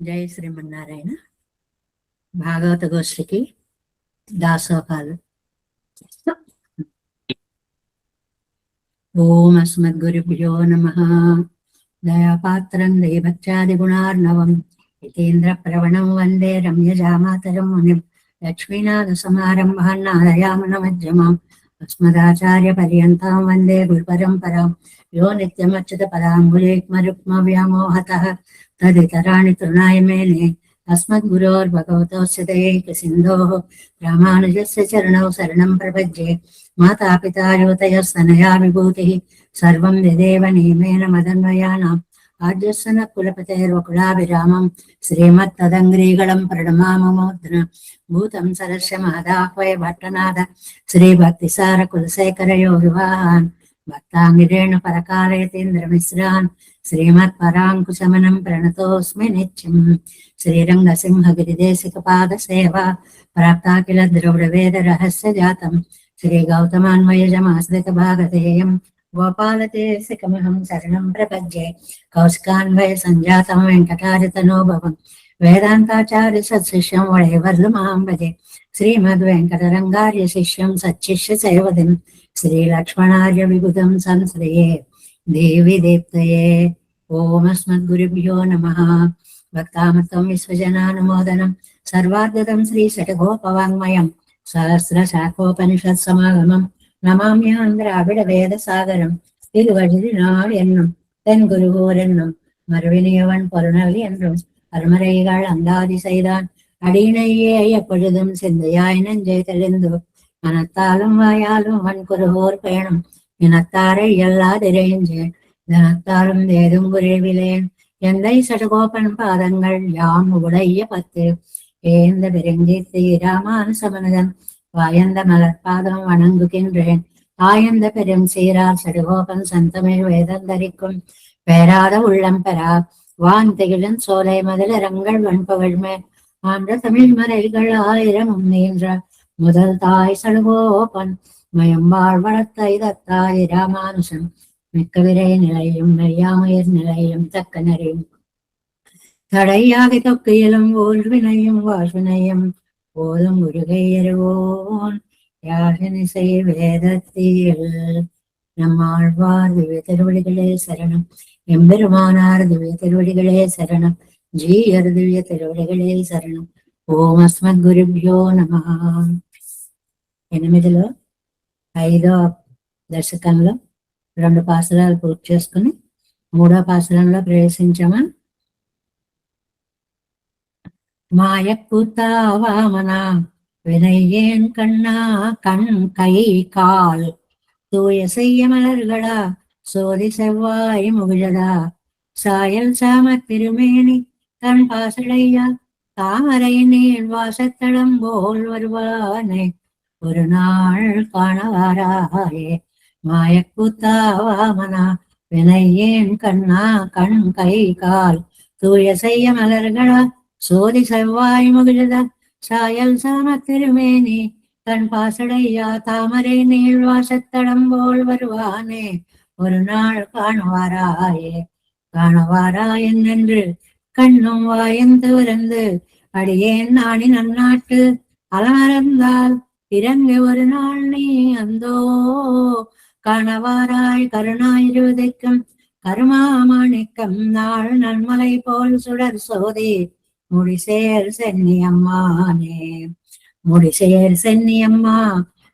జై శ్రీమన్నారాయణ. భాగవత గోష్ఠికి దాసోహాలు. ఓం అస్మద్గురుభ్యో నమః. దయాపాత్రం దైవత్యాది గుణార్ణవం హితేంద్ర ప్రవణం వందే రమ్యజామాతరం మునిం లక్ష్మీనాథ సమారంభాన్ నాదయామన మధ్యమాం అస్మదాచార్య పర్యంతాం వందే గురు పరంపరాం యో నిత్యమచ్యుత పదాంబులేక్మరుక్మ వ్యామోహతః తదితరాణి తృణాయ మేనే अस्मद्गुरोर्भगवतोऽस्य दयैकसिन्धोः रामानुजस्य चरणौ शरणं प्रपद्ये मातापिता युवतयस्तनया विभूतिः सर्वं यदेव नियमेन मदन्वयानाम् आद्यस्य न कुलपतेर्वकुलाभिरामं श्रीमत्तदङ्ग्रीगणं प्रणमाममोद्न भूतं सरस्य महदाह्वय भट्टनाथ श्रीभक्तिसारकुलशेखरयो विवाहान् भक्ताङ्गिरेण परकालयतीन्द्रमिश्रान् श्रीमत्पराङ्कुशमनं प्रणतोऽस्मि नित्यम् श्रीरङ्गसिंहगिरिदेशिकपादसेवा प्राप्ता किल द्रविडवेदरहस्य जातं श्रीगौतमान्वयजमाश्रितभागधेयं गोपालदेशिकमहं शरणं प्रपद्ये कौशिकान्वयसञ्जातं वेङ्कटारितनोभवं वेदान्ताचार्य सत्शिष्यं वळेवर्लुमां भजे श्रीमद्वेङ्कटरङ्गार्य शिष्यं सच्शिष्य सेवदिं श्रीलक्ष्मणार्य विबुधं संश्रये देवी दीप्तये। ओम अस्मद्गुरुभ्यो नमः। भक्तामृतं विश्वजनानुमोदनं सर्वाद्भुतं श्रीषट्कोपवाङ्मयं सहस्रशाखोपनिषत्समागमं नमाम्यान्द्राविडवेदसागरं திருவழுதினாள் என்னும் தென் குருகூர் என்னும் மறுவினியவன் பொருணல் என்றும் அருமறைகள் அந்தாதி செய்தான் அடியினையே எப்பொழுதும் சிந்தையாய் நெஞ்சை தெளிந்து மனத்தாலும் வாயாலும் வன் குருகோர் பேணும் இனத்தாரை எல்லாதிரைஞ்சேன் தனத்தாலும் ஏதும் குறைவிலேன் எந்தை சடகோபன் பாதங்கள் யாம் உடைய பத்து ஏந்த பெருங்கீர்த்தி ராமானுசமனதன் வாயந்த மலர்பாதம் வணங்குகின்றேன் ஆயந்த பெரும் சீரார் சடகோபன் சந்தமிழ் வேதந்தரிக்கும் பேராத உள்ளம் பெறா வான் திகிழன் சோலை மதிலரங்கள் வன்பகழ்மே ஆன்ற தமிழ் மறைகள் ஆயிரம் நீன்ற முதல் தாய் சடகோபன் மயம்பாழ் வளர்த்த இதத்தாய் ராமானுசன் மிக்க விரை நிலையும் மெய்யாமயர் நிலையும் தக்க நெறியும் தடையாகி தொக்கையிலும் ஓல்வினையும் வாசுனையும் போதும் உருகை எருவோன் யாகனிசை வேதத்தில் நம்மாழ்வார் திவ்ய திருவடிகளே சரணம். எம்பெருமானார் திவ்ய திருவடிகளே சரணம். ஜீயர் திவ்ய திருவடிகளே சரணம். ఓం అస్మద్గురుభ్యో నమః. 8లో 5వ దశకంలో 2 పాసురాలు పూర్తి చేసుకుని 3వ పాసురంలో ప్రవేశించామా. மாயக்கூத்தா வாமனா வினையேன் கண்ணா கண் கை கால் தூய செய்ய மலர்களா சோதி செவ்வாய் முகிழதா சாயல் சாம திருமேனி தன் பாசடையா தாமரை நீள் வாசத்தடம் போல் வருவானே ஒரு நாள் காணவாராயே. மாயக்கூத்தா வாமனா வினையேன் கண்ணா கண் கை கால் தூய செய்ய மலர்களா சோதி செவ்வாய் முகிழதா சாயல் சாம திருமேனி கண் பாசடையா தாமரை நீள் வாசத்தடம் போல் வருவானே ஒரு நாள் காணுவாராயே. காணவாராயன் என்று கண்ணும் வாயந்து விருந்து அடியேன் நாணி நன்னாட்டு அலமறந்தால் இறங்கு ஒரு நாள் நீ அந்தோ காணவாராய் கருணாயிருவதைக்கும் கருமாமாணிக்கம் நாள் நன்மலை போல் சுடர் சோதி முடிசேர் சென்னியம்மானே. முடிசேர் சென்னியம்மா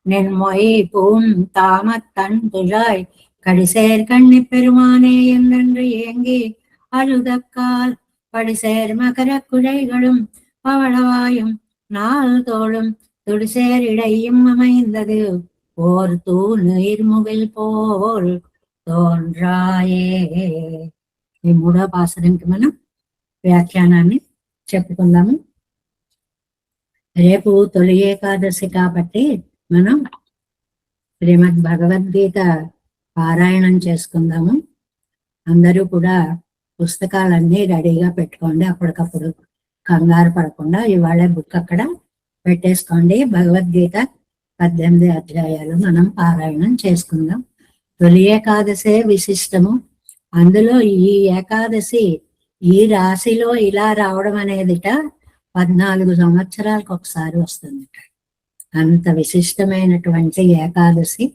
நென்மொய் பூம் தாமத்தன் துழாய் கடிசேர் கண்ணி பெருமானே என்றென்று ஏங்கி அழுதக்கால் படிசேர் மகர குழைகளும் பவளவாயும் நாள் தோளும் துடிசேர் இடையும் அமைந்தது ஓர் தூ நீர்முகில் போல் తోన్రాయే. ఈ 3వ పాసురానికి మనం వ్యాఖ్యానాన్ని చెప్పుకుందాము. రేపు తొలి ఏకాదశి కాబట్టి మనం శ్రీమద్ భగవద్గీత పారాయణం చేసుకుందాము. అందరూ కూడా పుస్తకాలన్నీ రెడీగా పెట్టుకోండి. అప్పటికప్పుడు కంగారు పడకుండా ఇవాళ బుక్ అక్కడ పెట్టేసుకోండి. భగవద్గీత 18 అధ్యాయాలు మనం పారాయణం చేసుకుందాం. తొలి ఏకాదశే విశిష్టము. అందులో ఈ ఏకాదశి ఈ రాశిలో ఇలా రావడం అనేదిట 14 సంవత్సరాలకు ఒకసారి వస్తుంది. అంత విశిష్టమైనటువంటి ఏకాదశి.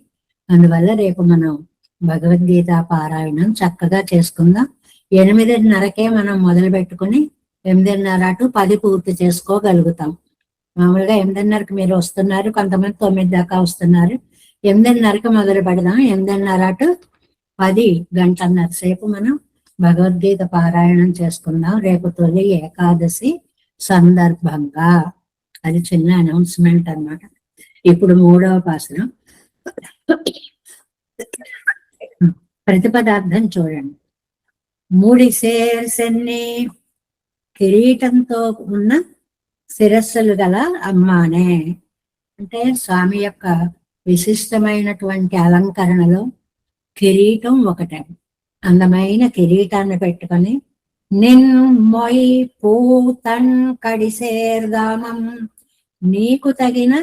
అందువల్ల రేపు మనం భగవద్గీత పారాయణం చక్కగా చేసుకుందాం. 8:30కే మనం మొదలు పెట్టుకుని 8:30 to 10 పూర్తి చేసుకోగలుగుతాం. మామూలుగా 8:30కి మీరు వస్తున్నారు, కొంతమంది 9 దాకా వస్తున్నారు. 8:30కి మొదలు పెడదాం. 8:30 to 10 గంటన్నర సేపు మనం భగవద్గీత పారాయణం చేసుకుందాం రేపు తొలి ఏకాదశి సందర్భంగా. అది చిన్న అనౌన్స్మెంట్ అన్నమాట. ఇప్పుడు 3వ పాసనం. ప్రతిపదార్థం చూడండి. మూడి శేర్సెన్ని కిరీటంతో ఉన్న శిరస్సులు గల అమ్మానే. అంటే స్వామి యొక్క విశిష్టమైనటువంటి అలంకరణలో కిరీటం ఒకటే. అందమైన కిరీటాన్ని పెట్టుకొని నిన్ను మొయ్ పూతన్ కడిసేర్గామం, నీకు తగిన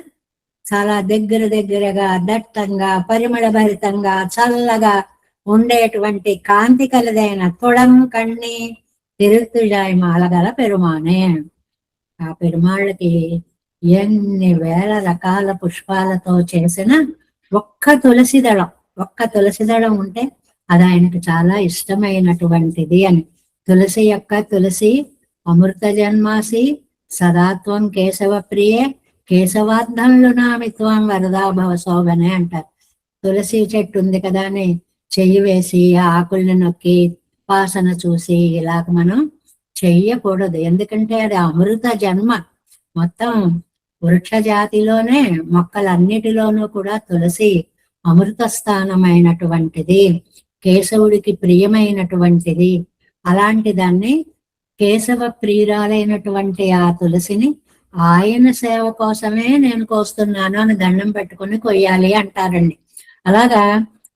చాలా దగ్గరగా దట్టంగా పరిమళభరితంగా చల్లగా ఉండేటువంటి కాంతి కలదైన తొడం కన్ని తిరుత్తుజాయి మాల గల పెరుమానే. ఆ పెరుమాళ్ళకి ఎన్ని వేల రకాల పుష్పాలతో చేసిన ఒక్క తులసి దళం ఉంటే అది ఆయనకు చాలా ఇష్టమైనటువంటిది అని. తులసి అమృత జన్మాసి సదాత్వం కేశవ ప్రియే కేశవార్థంలు నామిత్వం వరదాభవ శోభనే అంటారు. తులసి చెట్టు ఉంది కదా అని చెయ్యి వేసి ఆకుల్ని నొక్కి వాసన చూసి ఇలాగ మనం చెయ్యకూడదు. ఎందుకంటే అది అమృత జన్మ. మొత్తం వృక్ష జాతిలోనే మొక్కలన్నిటిలోనూ కూడా తులసి అమృత స్థానమైనటువంటిది, కేశవుడికి ప్రియమైనటువంటిది. అలాంటి దాన్ని కేశవ ప్రియురాలైనటువంటి ఆ తులసిని ఆయన సేవ కోసమే నేను కోస్తున్నాను అని దండం పెట్టుకుని కొయ్యాలి అంటారండి. అలాగా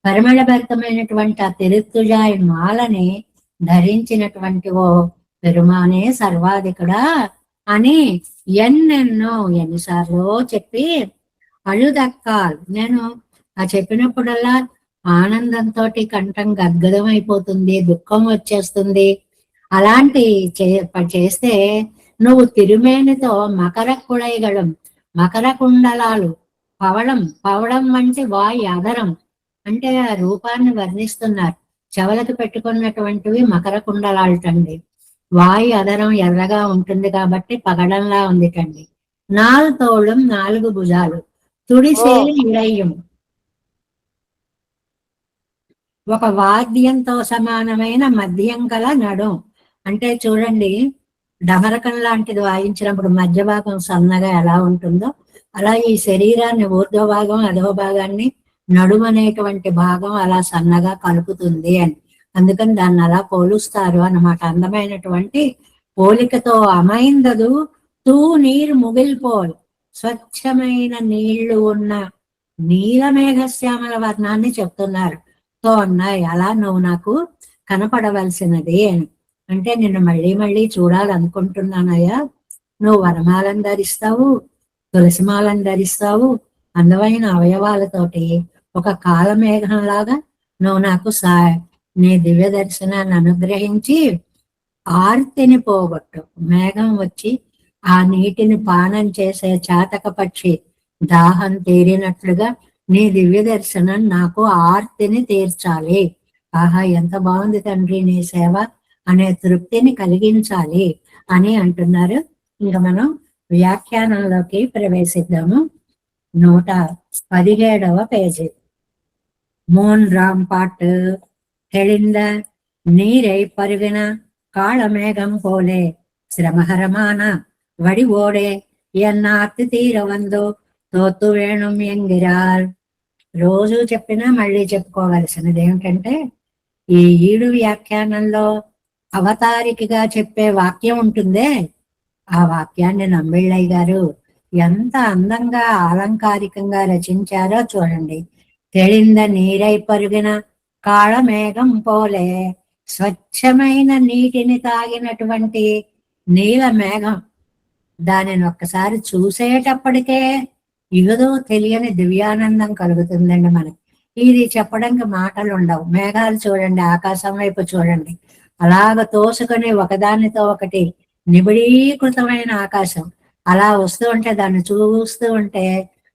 పరిమళభరితమైనటువంటి ఆ తిరుత్తుజాయి మాలని ధరించినటువంటి ఓ పెరుమానే సర్వాధికుడా అని ఎన్నిసార్లు చెప్పి అழுదక్కాల్. నేను ఆ చెప్పినప్పుడల్లా ఆనందంతో కంఠం గద్గదం అయిపోతుంది, దుఃఖం వచ్చేస్తుంది. అలాంటి చేస్తే నువ్వు తిరుమేనితో మకర కుడైగడం, మకర కుండలాలు, పవడం వంటి వాయు అదరం అంటే ఆ రూపాన్ని వర్ణిస్తున్నారు. చెవులకు పెట్టుకున్నటువంటివి మకర కుండలాలటండి. వాయు అదరం ఎర్రగా ఉంటుంది కాబట్టి పగడంలా ఉందిటండి. 4 తోళం 4 భుజాలు, తుడిసేలి ఇడయ్యం, ఒక వాద్యంతో సమానమైన మధ్యం గల నడుం. అంటే చూడండి, డమరకం లాంటిది వాయించినప్పుడు మధ్య భాగం సన్నగా ఎలా ఉంటుందో అలా ఈ శరీరాన్ని ఊర్ధ్వ భాగం అధో భాగాన్ని నడుము అనేటువంటి భాగం అలా సన్నగా కలుపుతుంది అని. అందుకని దాన్ని అలా పోలుస్తారు అన్నమాట. అందమైనటువంటి పోలికతో అమైందదు తూ నీరు ముగిల్పోల్, స్వచ్ఛమైన నీళ్లు ఉన్న నీలమేఘశ్యామల వర్ణాన్ని చెప్తున్నారు. తో ఉన్నాయి అలా నువ్వు నాకు కనపడవలసినది అని. అంటే నిన్ను మళ్ళీ చూడాలనుకుంటున్నానయ్యా. నువ్వు వనమాలను ధరిస్తావు, తులసిమాలను ధరిస్తావు, అందమైన అవయవాలతోటి ఒక కాలమేఘంలాగా నువ్వు నాకు నీ దివ్య దర్శనాన్ని అనుగ్రహించి ఆర్తిని పోగొట్టు. మేఘం వచ్చి ఆ నీటిని పానం చేసే చాతక పక్షి దాహం తీరినట్లుగా నీ దివ్య దర్శనం నాకు ఆర్తిని తీర్చాలి. ఆహా, ఎంత బాగుంది తండ్రి నీ సేవ అనే తృప్తిని కలిగించాలి అని అంటున్నారు. ఇంకా మనం వ్యాఖ్యానంలోకి ప్రవేశిద్దాము. 117వ పేజీ. 3ஆம் பாட்டு. தெளிந்த நீரை பருகின காளமேகம் போலே శ్రమహరమాన వడివోడే ఎన్నార్తి తీర వందో తోత్తు వేణుం ఎంగిరాల్. రోజు చెప్పినా మళ్ళీ చెప్పుకోవలసినది ఏమిటంటే, ఈ 7 వ్యాఖ్యానంలో అవతారికగా చెప్పే వాక్యం ఉంటుందే, ఆ వాక్యాన్ని నంబిళ్ళయ్య గారు ఎంత అందంగా అలంకారికంగా రచించారో చూడండి. తెళింద నీరై పరుగిన కాళమేఘం పోలే, స్వచ్ఛమైన నీటిని తాగినటువంటి నీల మేఘం. దానిని ఒక్కసారి చూసేటప్పటికే ఏదో తెలియని దివ్యానందం కలుగుతుందండి మనకి. ఇది చెప్పడానికి మాటలు ఉండవు. మేఘాలు చూడండి, ఆకాశం వైపు చూడండి, అలాగ తోసుకొని ఒకదానితో ఒకటి నిబిడీకృతమైన ఆకాశం అలా వస్తూ ఉంటే దాన్ని చూస్తూ ఉంటే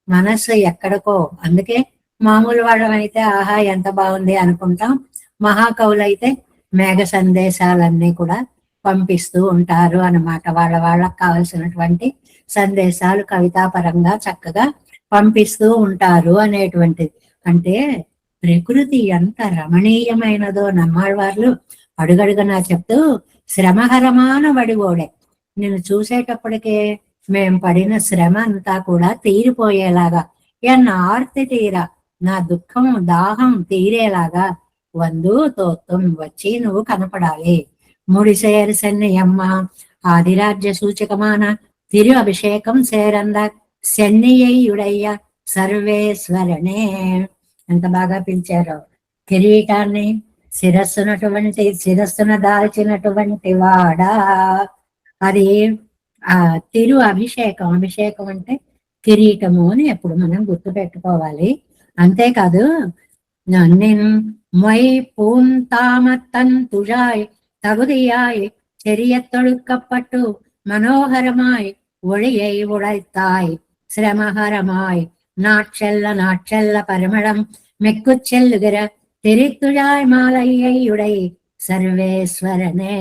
మనస్సు ఎక్కడికో. అందుకే మామూలు వాళ్ళమైతే ఆహా ఎంత బాగుంది అనుకుంటాం. మహాకవులైతే మేఘ సందేశాలన్నీ కూడా పంపిస్తూ ఉంటారు అన్నమాట. వాళ్ళకి కావలసినటువంటి సందేశాలు కవితాపరంగా చక్కగా పంపిస్తూ ఉంటారు అనేటువంటిది. అంటే ప్రకృతి ఎంత రమణీయమైనదో నమ్మాళ్ళవార్లు అడుగడుగునా చెప్తూ శ్రమహరమాన వడివోడే. నేను చూసేటప్పటికే మేం పడిన శ్రమ అంతా కూడా తీరిపోయేలాగా, ఆర్తి తీర నా దుఃఖం దాహం తీరేలాగా వందు తోత్తం వచ్చి నువ్వు కనపడాలి. ముడిసేరు సెన్నయమ్మ ఆదిరాజ్య సూచకమాన తిరు అభిషేకం సేరంద సెన్నియ్యుడయ్య సర్వేశ్వరనే. ఎంత బాగా పిలిచారో. కిరీటాన్ని శిరస్సున దాల్చినటువంటి వాడా. అది ఆ తిరు అభిషేకం. అభిషేకం అంటే కిరీటము అని ఎప్పుడు మనం గుర్తు పెట్టుకోవాలి. అంతేకాదు நின் மொய் பூந்தாமத்தன் துழாய் தகுதியாய் ചെറിയത്തൊഴുക്കപ്പെട്ടു മനോഹരമായി ഒഴിயை ഉടയ്ത്തായ് ശ്രമഹരമായി നാട്ചെല്ല പരിമളം മെക്കുചെല്ലുകിற തിരിത്തുഴായ് మాలయ్యుడై సర్వేశ్వరనే.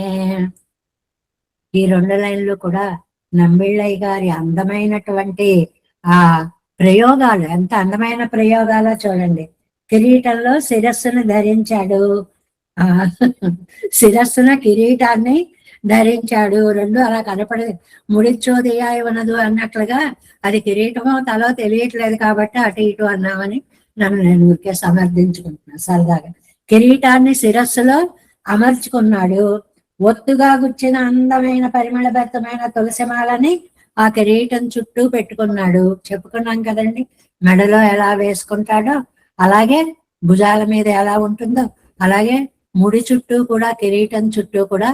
ఈ 2 లైన్లు కూడా నంబిళ్ళయ్య గారి అందమైనటువంటి ఆ ప్రయోగాలు. ఎంత అందమైన ప్రయోగాలో చూడండి. కిరీటంలో శిరస్సును ధరించాడు. ఆ శిరస్సున కిరీటాన్ని ధరించాడు. రెండు అలా కనపడదు. ముడిచ్చోదియాయ ఉన్నదు అన్నట్లుగా అది కిరీటమో తలో తెలియట్లేదు కాబట్టి అటు ఇటు అన్నామని నన్ను నేను ఊరికే సమర్థించుకుంటున్నా సరదాగా. కిరీటాన్ని శిరస్సులో అమర్చుకున్నాడు. ఒత్తుగా గుచ్చిన అందమైన పరిమళభరితమైన తులసిమాలని ఆ కిరీటం చుట్టూ పెట్టుకున్నాడు. చెప్పుకున్నాం కదండి, మెడలో ఎలా వేసుకుంటాడో అలాగే భుజాల మీద ఎలా ఉంటుందో అలాగే ముడి చుట్టూ కూడా, కిరీటం చుట్టూ కూడా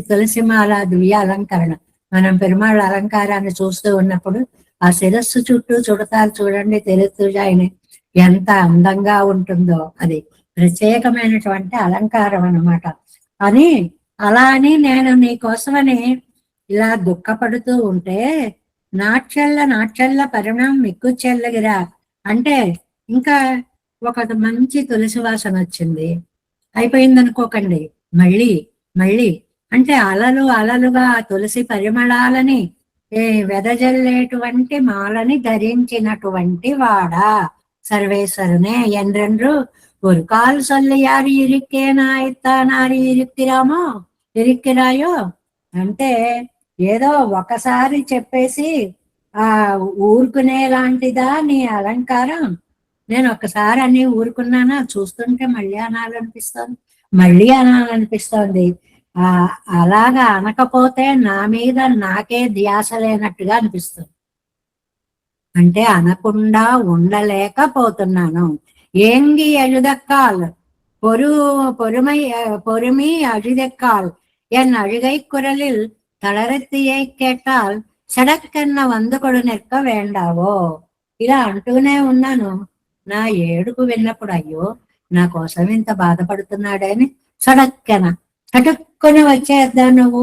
తులసిమాల దివ్య అలంకరణ. మనం పెరుమాళ్ళ అలంకారాన్ని చూస్తూ ఉన్నప్పుడు ఆ శిరస్సు చుట్టూ చుడతారు చూడండి తెలుతుజాయిని, ఎంత అందంగా ఉంటుందో. అది ప్రత్యేకమైనటువంటి అలంకారం అన్నమాట. అని అలా అని నేను నీకోసమని ఇలా దుఃఖపడుతూ ఉంటే నాట్చెల్ల పరిణామం మిక్కు చెల్లగిరా అంటే ఇంకా ఒక మంచి తులసి వాసన వచ్చింది. అయిపోయింది అనుకోకండి. మళ్ళీ మళ్ళీ అంటే అలలుగా తులసి పరిమళాలని వెదజల్లేటువంటి మాలని ధరించినటువంటి వాడా సర్వేశ్వరునే ఎండ్రెండ్రు ஒரு கால் சொல்லி யாரு ఇరిక్కేనాయిత్తానారి ఇరిక్కిరాయో అంటే ఏదో ఒకసారి చెప్పేసి ఆ ఊరుకునే లాంటిదా నీ అలంకారం? నేను ఒక్కసారి అన్ని ఊరుకున్నానా, చూస్తుంటే మళ్ళీ అనాలనిపిస్తోంది. అలాగా అనకపోతే నా మీద నాకే ధ్యాస లేనట్టుగా అనిపిస్తుంది. అంటే అనకుండా ఉండలేకపోతున్నాను. ஏங்கி அழுதக்கால் பொறுமி அழுதக்கால் என் அழுகை குரலில் తలరెత్తియే కేటాల్ సడక్కన్న వందుకొడు నెక్క వేండావో. ఇలా అంటూనే ఉన్నాను. నా ఏడుపు విన్నప్పుడు అయ్యో నా కోసం ఇంత బాధపడుతున్నాడని సడక్కన చటుక్కుని వచ్చేద్దా నువ్వు.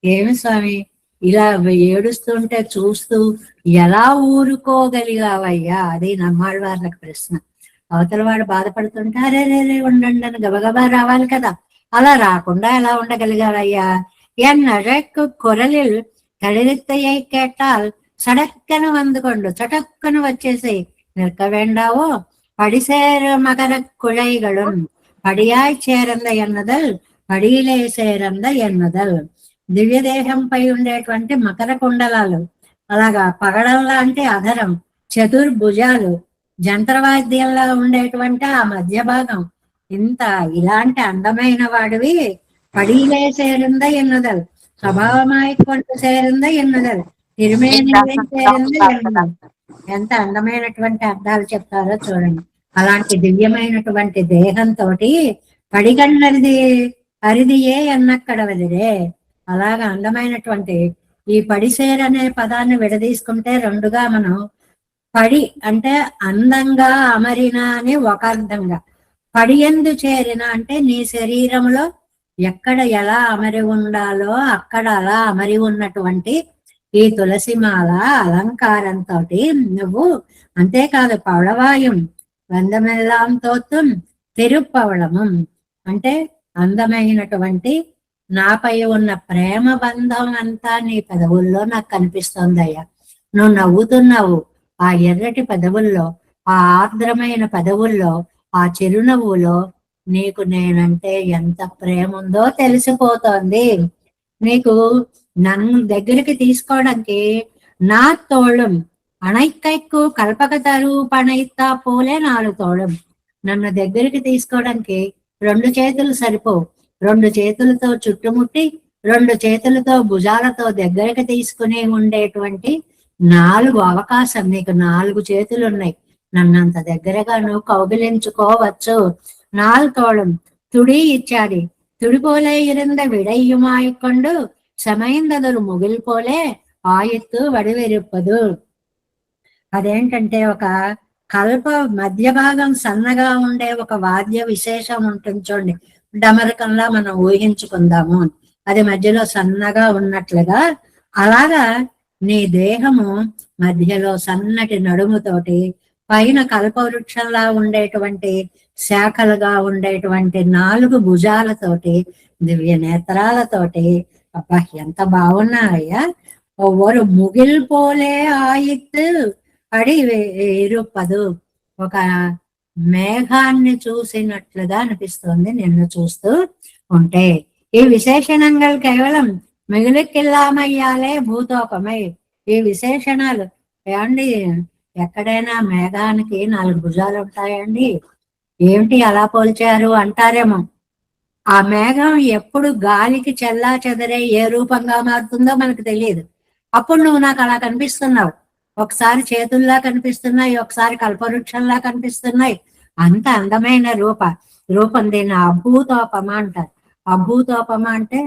ఏమి స్వామి ఇలా ఏడుస్తుంటే చూస్తూ ఎలా ఊరుకోగలిగావయ్యా? అది నమ్మాళ్ళవార్లకు ప్రశ్న. అవతల వాడు బాధపడుతుంటే అరే ఉండండి అని గబగబా రావాలి కదా. అలా రాకుండా ఎలా ఉండగలిగావయ్యా? ఎన్నడకు కొరలిల్ తడిరిత్తయ్యై కేటాల్ సడక్కను వందుకొండు చటక్కను వచ్చేసి నిற்க வேண்டாவோ. படிசேர் மகர குழைகளும் படியாய் చేరంద ఎన్నదల్ పడిలే చేరంద ఎన్నదల్. దివ్యదేహంపై ఉండేటువంటి మకర కుండలాలు, అలాగా పగడంలా అంటే అధరం, చతుర్భుజాలు, జంత్రవాద్యంలా ఉండేటువంటి ఆ మధ్య భాగం, ఇలాంటి అందమైన వాడివి పడిలే చేరింద ఎన్నదల్ స్వభావమాయి కొట్టు చేరింద ఎన్నదల్ తిరుమేనిలే చేరింద ఎన్నదల్. ఎంత అందమైనటువంటి అర్థాలు చెప్తారో చూడండి. అలాంటి దివ్యమైనటువంటి దేహంతో పడిగన్నది అరిదియే అన్నక్కడ వదిలే. అలాగా అందమైనటువంటి ఈ పడిసేర్ అనే పదాన్ని విడదీసుకుంటే రెండుగా మనం పడి అంటే అందంగా అమరిన అని ఒక అర్థంగా, పడియందు చేరిన అంటే నీ శరీరంలో ఎక్కడ ఎలా అమరి ఉండాలో అక్కడ అలా అమరి ఉన్నటువంటి ఈ తులసిమాల అలంకారంతో నువ్వు, అంతేకాదు పవళవాయం వందమెల్లాం తోత్తుం తిరుప్పవళము అంటే అందమైనటువంటి నాపై ఉన్న ప్రేమ బంధం అంతా నీ పెదవుల్లో నాకు కనిపిస్తోందయ్యా. నువ్వు నవ్వుతున్నావు, ఆ ఎర్రటి పెదవుల్లో, ఆ ఆర్ద్రమైన పెదవుల్లో, ఆ చిరునవ్వులో నీకు నేనంటే ఎంత ప్రేమ ఉందో తెలిసిపోతోంది. నీకు నన్ను దగ్గరికి తీసుకోవడానికి నా తోళం అణైక్కైక్కు కల్పక తరువు పణైత్తా పోలే నాలుగు తోళం. నన్ను దగ్గరికి తీసుకోవడానికి రెండు చేతులు సరిపోవు. రెండు చేతులతో చుట్టుముట్టి, రెండు చేతులతో భుజాలతో దగ్గరికి తీసుకుని ఉండేటువంటి నాలుగు అవకాశం. నీకు నాలుగు చేతులు ఉన్నాయి, నన్నంత దగ్గరగా నువ్వు కౌగిలించుకోవచ్చు. நாள் தோளும் துடி இச்சாடி துடி போல இருந்த விடையுமாய்க்கொண்டு சமைந்ததொரு ముగిల్ పోలే ఆయుత్తు వడివెరుప్పదు. అదేంటంటే ఒక కల్ప మధ్య భాగం సన్నగా ఉండే ఒక వాద్య విశేషం ఉంటుంది చూడండి, డమరకంలా మనం ఊహించుకుందాము, అది మధ్యలో సన్నగా ఉన్నట్లుగా. అలాగా నీ దేహము మధ్యలో సన్నటి నడుముతోటి, పైన కల్పవృక్షంలా ఉండేటువంటి శాఖలుగా ఉండేటువంటి నాలుగు భుజాలతోటి, దివ్య నేత్రాలతోటి, అబ్బా ఎంత బాగున్నాయ్యా. ఒవ్వరు ముగిల్ పోలే ఆయిత్తు అడి ఇరుపదు. ఒక మేఘాన్ని చూసినట్లుగా అనిపిస్తుంది నిన్ను చూస్తూ ఉంటే. ఈ విశేషణంగా కేవలం మిగిలికిల్లామయ్యాలే భూతోకమై. ఈ విశేషణాలు ఏమండి, ఎక్కడైనా మేఘానికి నాలుగు భుజాలు ఉంటాయండి? ఏమిటి అలా పోల్చారు అంటారేమో. ఆ మేఘం ఎప్పుడు గాలికి చెల్లా చెదరే ఏ రూపంగా మారుతుందో మనకు తెలియదు. అప్పుడు నువ్వు నాకు అలా కనిపిస్తున్నావు. ఒకసారి చేతుల్లా కనిపిస్తున్నాయి, ఒకసారి కల్పవృక్షంలా కనిపిస్తున్నాయి. అంత అందమైన రూపం దీన్ని అభూతోపమ అంటారు. అభూతోపమ అంటే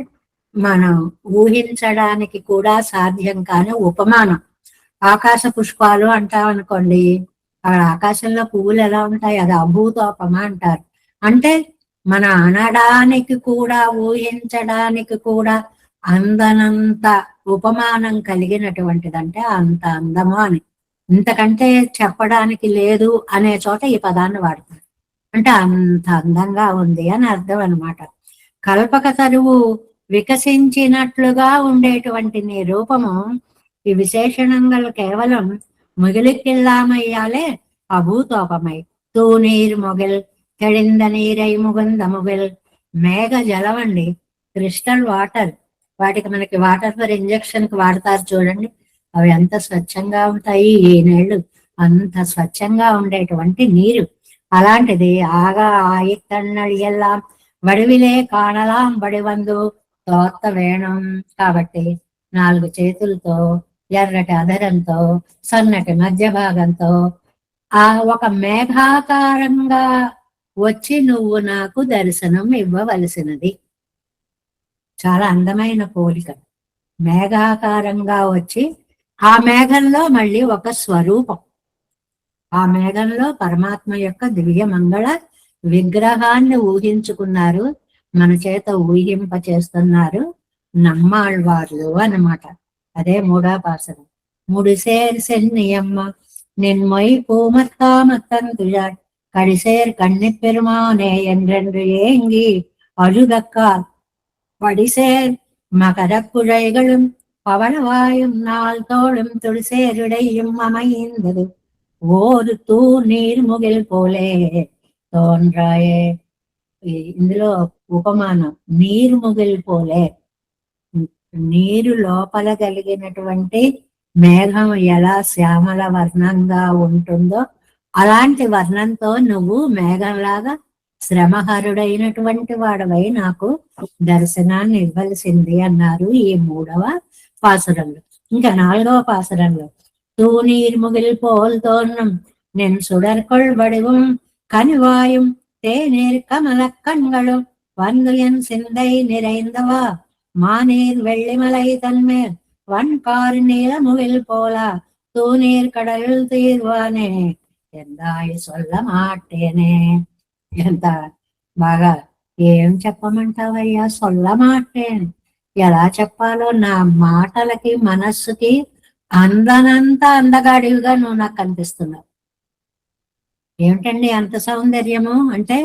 మనం ఊహించడానికి కూడా సాధ్యం కాని ఉపమానం. ఆకాశ పుష్పాలు అంటాం అనుకోండి, అక్కడ ఆకాశంలో పువ్వులు ఎలా ఉంటాయి, అది అభూతోపమ అంటారు. అంటే మన అనడానికి కూడా ఊహించడానికి కూడా అందనంత ఉపమానం కలిగినటువంటిదంటే అంత అందము అని. ఇంతకంటే చెప్పడానికి లేదు అనే చోట ఈ పదాన్ని వాడతారు. అంటే అంత అందంగా ఉంది అని అర్థం అనమాట. కల్పక తరువు వికసించినట్లుగా ఉండేటువంటి నీ రూపము ఈ విశేషణంగా కేవలం ముగిలికిల్లామయ్యాలే అభూతోపమై. తూ నీరు మొగిల్ తెడింద నీరై ముగుంద ముగిల్. మేఘ జలం అండి, క్రిస్టల్ వాటర్. వాటికి మనకి వాటర్ ఫర్ ఇంజక్షన్ కి వాడతారు చూడండి, అవి ఎంత స్వచ్ఛంగా ఉంటాయి. ఈ నీళ్లు అంత స్వచ్ఛంగా ఉండేటువంటి నీరు. అలాంటిది ఆగా ఆయిత్తన్నడియెల్లాం వడివిలే కాణలాం వడివందు తోత్త వేణం. కాబట్టి నాలుగు చేతులతో, ఎర్రటి అధరంతో, సన్నటి మధ్య భాగంతో, ఆ ఒక మేఘాకారంగా వచ్చి నువ్వు నాకు దర్శనం ఇవ్వవలసినది. చాలా అందమైన పోలిక. మేఘాకారంగా వచ్చి ఆ మేఘంలో మళ్ళీ ఒక స్వరూపం. ఆ మేఘంలో పరమాత్మ యొక్క దివ్య మంగళ విగ్రహాన్ని ఊహించుకున్నారు, మన చేత ఊహింప చేస్తున్నారు నమ్మాళ్వార్లు అన్నమాట. అదే మూడో పాసరం. ముడిసేర్ సెన్నియమ్మ నిన్మొయ్ పూమత్తామత్తన్ తుజార్ கடிசேர் கண்ணி பெருமானே என்றென்று ஏங்கி அழுதக்கால் வடிசேர் மகரக் குழைகளும் பவளவாயும் நாள் தோளும் துடிசேரிடையும் அமைந்தது ఓరు తూ నీరు ముగిల్ పోలే తోన్రాయే. ఇందులో ఉపమానం నీరు ముగిల్ పోలే. నీరు లోపల కలిగినటువంటి మేఘం ఎలా శ్యామల వర్ణంగా ఉంటుందో అలాంటి వర్ణంతో నువ్వు మేఘంలాగా శ్రమహరుడైనటువంటి వాడవై నాకు దర్శనాన్ని ఇవ్వలసింది అన్నారు ఈ మూడవ పాసురంలో. ఇంకా నాలుగవ పాసురంలో தூநீர் முகில் போல் தோன்றும் நின் சுடற்கொள் வடிவும் கனிவாயும் தேநீர் கமலக் கண்களும் வந்து என் சிந்தை நிறைந்தவா மாநீர் வெள்ளிமலை தன்மேல் வன்கார் நீல முகில் போலா தூநீர் கடல் తీర్వానే ఎందాయి சொல்ல మాటేనే. ఎంత బాగా ఏం చెప్పమంటావయ్యా, సొల్ల మాటేన్. ఎలా చెప్పాలో నా మాటలకి మనస్సుకి అందనంత అందగాడివిగా నువ్వు నాకు కనిపిస్తున్నావు. ఏమిటండి అంత సౌందర్యము అంటే,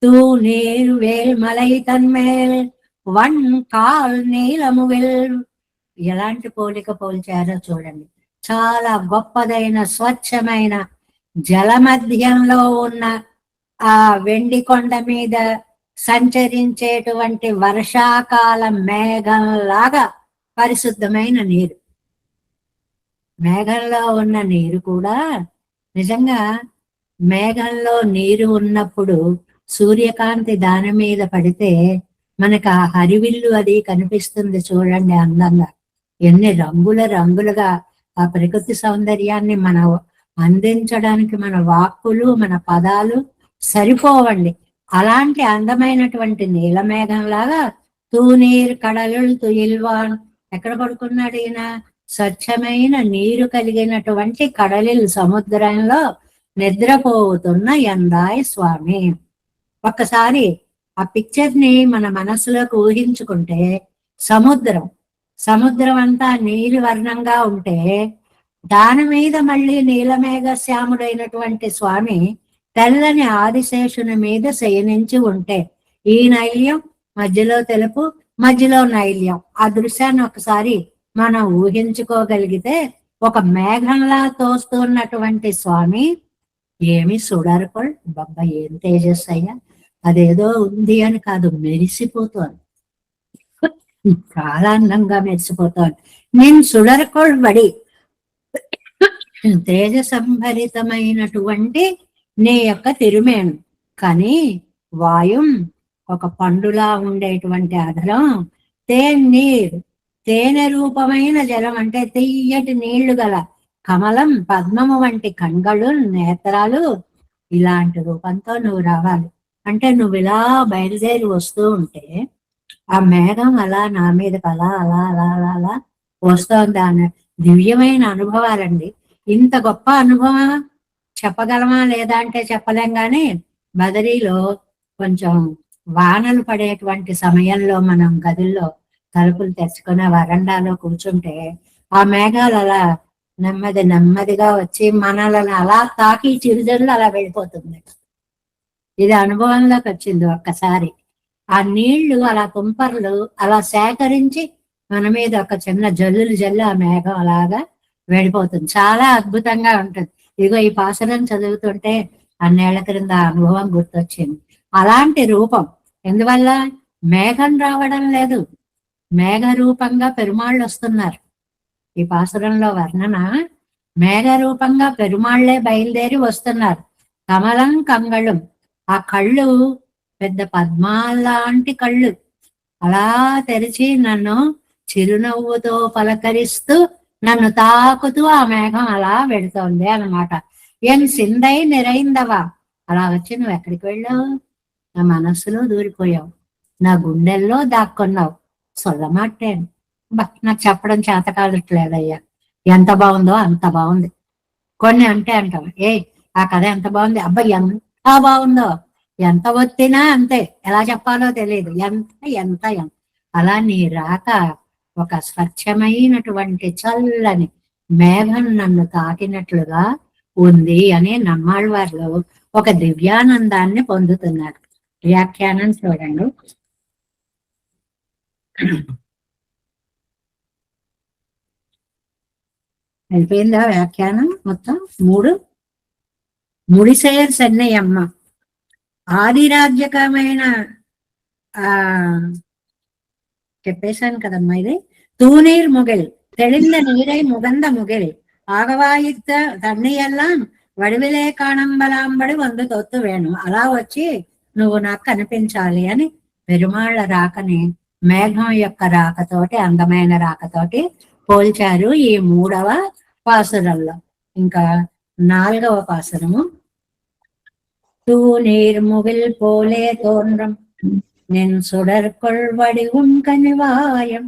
తూ నీరు వేల్ మలై తన్మేల్ వన్ కాల్ నీలము వెల్. ఎలాంటి పోలిక పోల్చారో చూడండి. చాలా గొప్పదైన స్వచ్ఛమైన జల మధ్యంలో ఉన్న ఆ వెండి కొండ మీద సంచరించేటువంటి వర్షాకాల మేఘంలాగా పరిశుద్ధమైన నీరు. మేఘంలో ఉన్న నీరు కూడా నిజంగా, మేఘంలో నీరు ఉన్నప్పుడు సూర్యకాంతి దాని మీద పడితే మనకు ఆ హరివిల్లు అది కనిపిస్తుంది చూడండి అందంగా. ఎన్ని రంగుల రంగులుగా ఆ ప్రకృతి సౌందర్యాన్ని మనం అందించడానికి మన వాక్కులు మన పదాలు సరిపోవండి. అలాంటి అందమైనటువంటి నీలమేఘంలాగా తూనీర్ కడలుల్ తుయిల్వాన్. ఎక్కడ పడుకున్నాడు ఈయన? స్వచ్ఛమైన నీరు కలిగినటువంటి కడలిల్ సముద్రంలో నిద్రపోతున్న ఎందాయ్ స్వామి. ఒక్కసారి ఆ పిక్చర్ ని మన మనసులోకి ఊహించుకుంటే, సముద్రం సముద్రం అంతా నీలి వర్ణంగా ఉంటే దాని మీద మళ్ళీ నీలమేఘ శ్యాముడైనటువంటి స్వామి తెల్లని ఆదిశేషుని మీద శయనించి ఉంటే, ఈ నైల్యం మధ్యలో తెలుపు, మధ్యలో నైల్యం. ఆ దృశ్యాన్ని ఒకసారి మనం ఊహించుకోగలిగితే, ఒక మేఘంలా తోస్తున్నటువంటి స్వామి ఏమి సుడర్పల్ బాబా, ఏం తేజస్ అయ్యా. అదేదో ఉంది అని కాదు, మెరిసిపోతోంది. చాలా అందంగా మెరిసిపోతోంది. నేను సుడర్కొల్బడి తేజ సంభరితమైనటువంటి నీ యొక్క తిరుమేను. కానీ వాయుం ఒక పండులా ఉండేటువంటి అధరం, తేనీర్ తేనె రూపమైన జలం అంటే తీయటి నీళ్లు గల కమలం పద్మము వంటి కண்గళ్ళు నేత్రాలు. ఇలాంటి రూపంతో నువ్వు రావాలి అంటే, నువ్వు ఇలా బయలుదేరి వస్తూ ఉంటే ఆ మేఘం అలా నా మీదకి అలా అలా అలా అలా అలా వస్తోంది. అన్న దివ్యమైన అనుభవాలండి. ఇంత గొప్ప అనుభవం చెప్పగలమా లేదా అంటే చెప్పలేం. కానీ బదరీలో కొంచెం వానలు పడేటువంటి సమయంలో మనం గదుల్లో తలుపులు తెచ్చుకుని వరండాలో కూర్చుంటే ఆ మేఘాలు అలా నెమ్మది నెమ్మదిగా వచ్చి మనల్ని అలా తాకి చిరుజల్లు అలా వెళ్ళిపోతుంది. ఇది అనుభవంలోకి వచ్చింది ఒక్కసారి. ఆ నీళ్లు అలా తుంపర్లు అలా సేకరించి మన మీద ఒక చిన్న జల్లులు జల్లు ఆ మేఘం అలాగా వెళ్ళిపోతుంది. చాలా అద్భుతంగా ఉంటుంది. ఇదిగో ఈ పాసరం చదువుతుంటే అన్నేళ్ల క్రింద అనుభవం గుర్తొచ్చింది. అలాంటి రూపం. ఎందువల్ల? మేఘం రావడం లేదు, మేఘ రూపంగా పెరుమాళ్ళు వస్తున్నారు. ఈ పాసురంలో వర్ణన, మేఘ రూపంగా పెరుమాళ్లే బయలుదేరి వస్తున్నారు. కమలం కంగళం, ఆ కళ్ళు పెద్ద పద్మాలాంటి కళ్ళు అలా తెరిచి నన్ను చిరునవ్వుతో పలకరిస్తూ నన్ను తాకుతూ ఆ మేఘం అలా వెళుతోంది అన్నమాట. ఏం సిందై నిరైందవా, అలా వచ్చి నువ్వు ఎక్కడికి వెళ్ళావు? నా మనస్సులో దూరిపోయావు, నా గుండెల్లో దాక్కున్నావు. సొల్లమాటేను. నాకు చెప్పడం చేత కాదట్లేదయ్యా. ఎంత బాగుందో అంత బాగుంది. కొన్ని అంటే అంటాం, ఆ కథ ఎంత బాగుంది, అబ్బాయి ఎంత బాగుందో, ఎంత ఒత్తినా అంతే, ఎలా చెప్పాలో తెలియదు. ఎంత ఎంత ఎంత అలా నీ రాక ఒక స్వచ్ఛమైనటువంటి చల్లని మేఘం నన్ను తాకినట్లుగా ఉంది అని నమ్మాళ్ళవారిలో ఒక దివ్యానందాన్ని పొందుతున్నారు. వ్యాఖ్యానం చూడండి. అయిపోయిందా వ్యాఖ్యానం మొత్తం? ముడిసేర్ సెన్నయ్యమ్మ ఆదిరాజ్యకమైన ఆ చెప్పేశాను కదమ్మా. ఇది తూనీర్ ముగిల్ తెళింద నీరై ముగంద ముగిల్ ఆగవాయిత్త తన్నీయెల్లాం వడివిలే కాణంబలాంబడి వంద తొత్తు వేణు. అలా వచ్చి నువ్వు నాకు కనిపించాలి అని పెరుమాళ్ళ రాకని మేఘం యొక్క రాకతోటి, అందమైన రాకతోటి పోల్చారు ఈ 3వ పాసురంలో. ఇంకా 4వ పాసురము. தூநீர் முகில் போலே தோன்றும் நின் சுடற்கொள் வடிவும் கனிவாயம்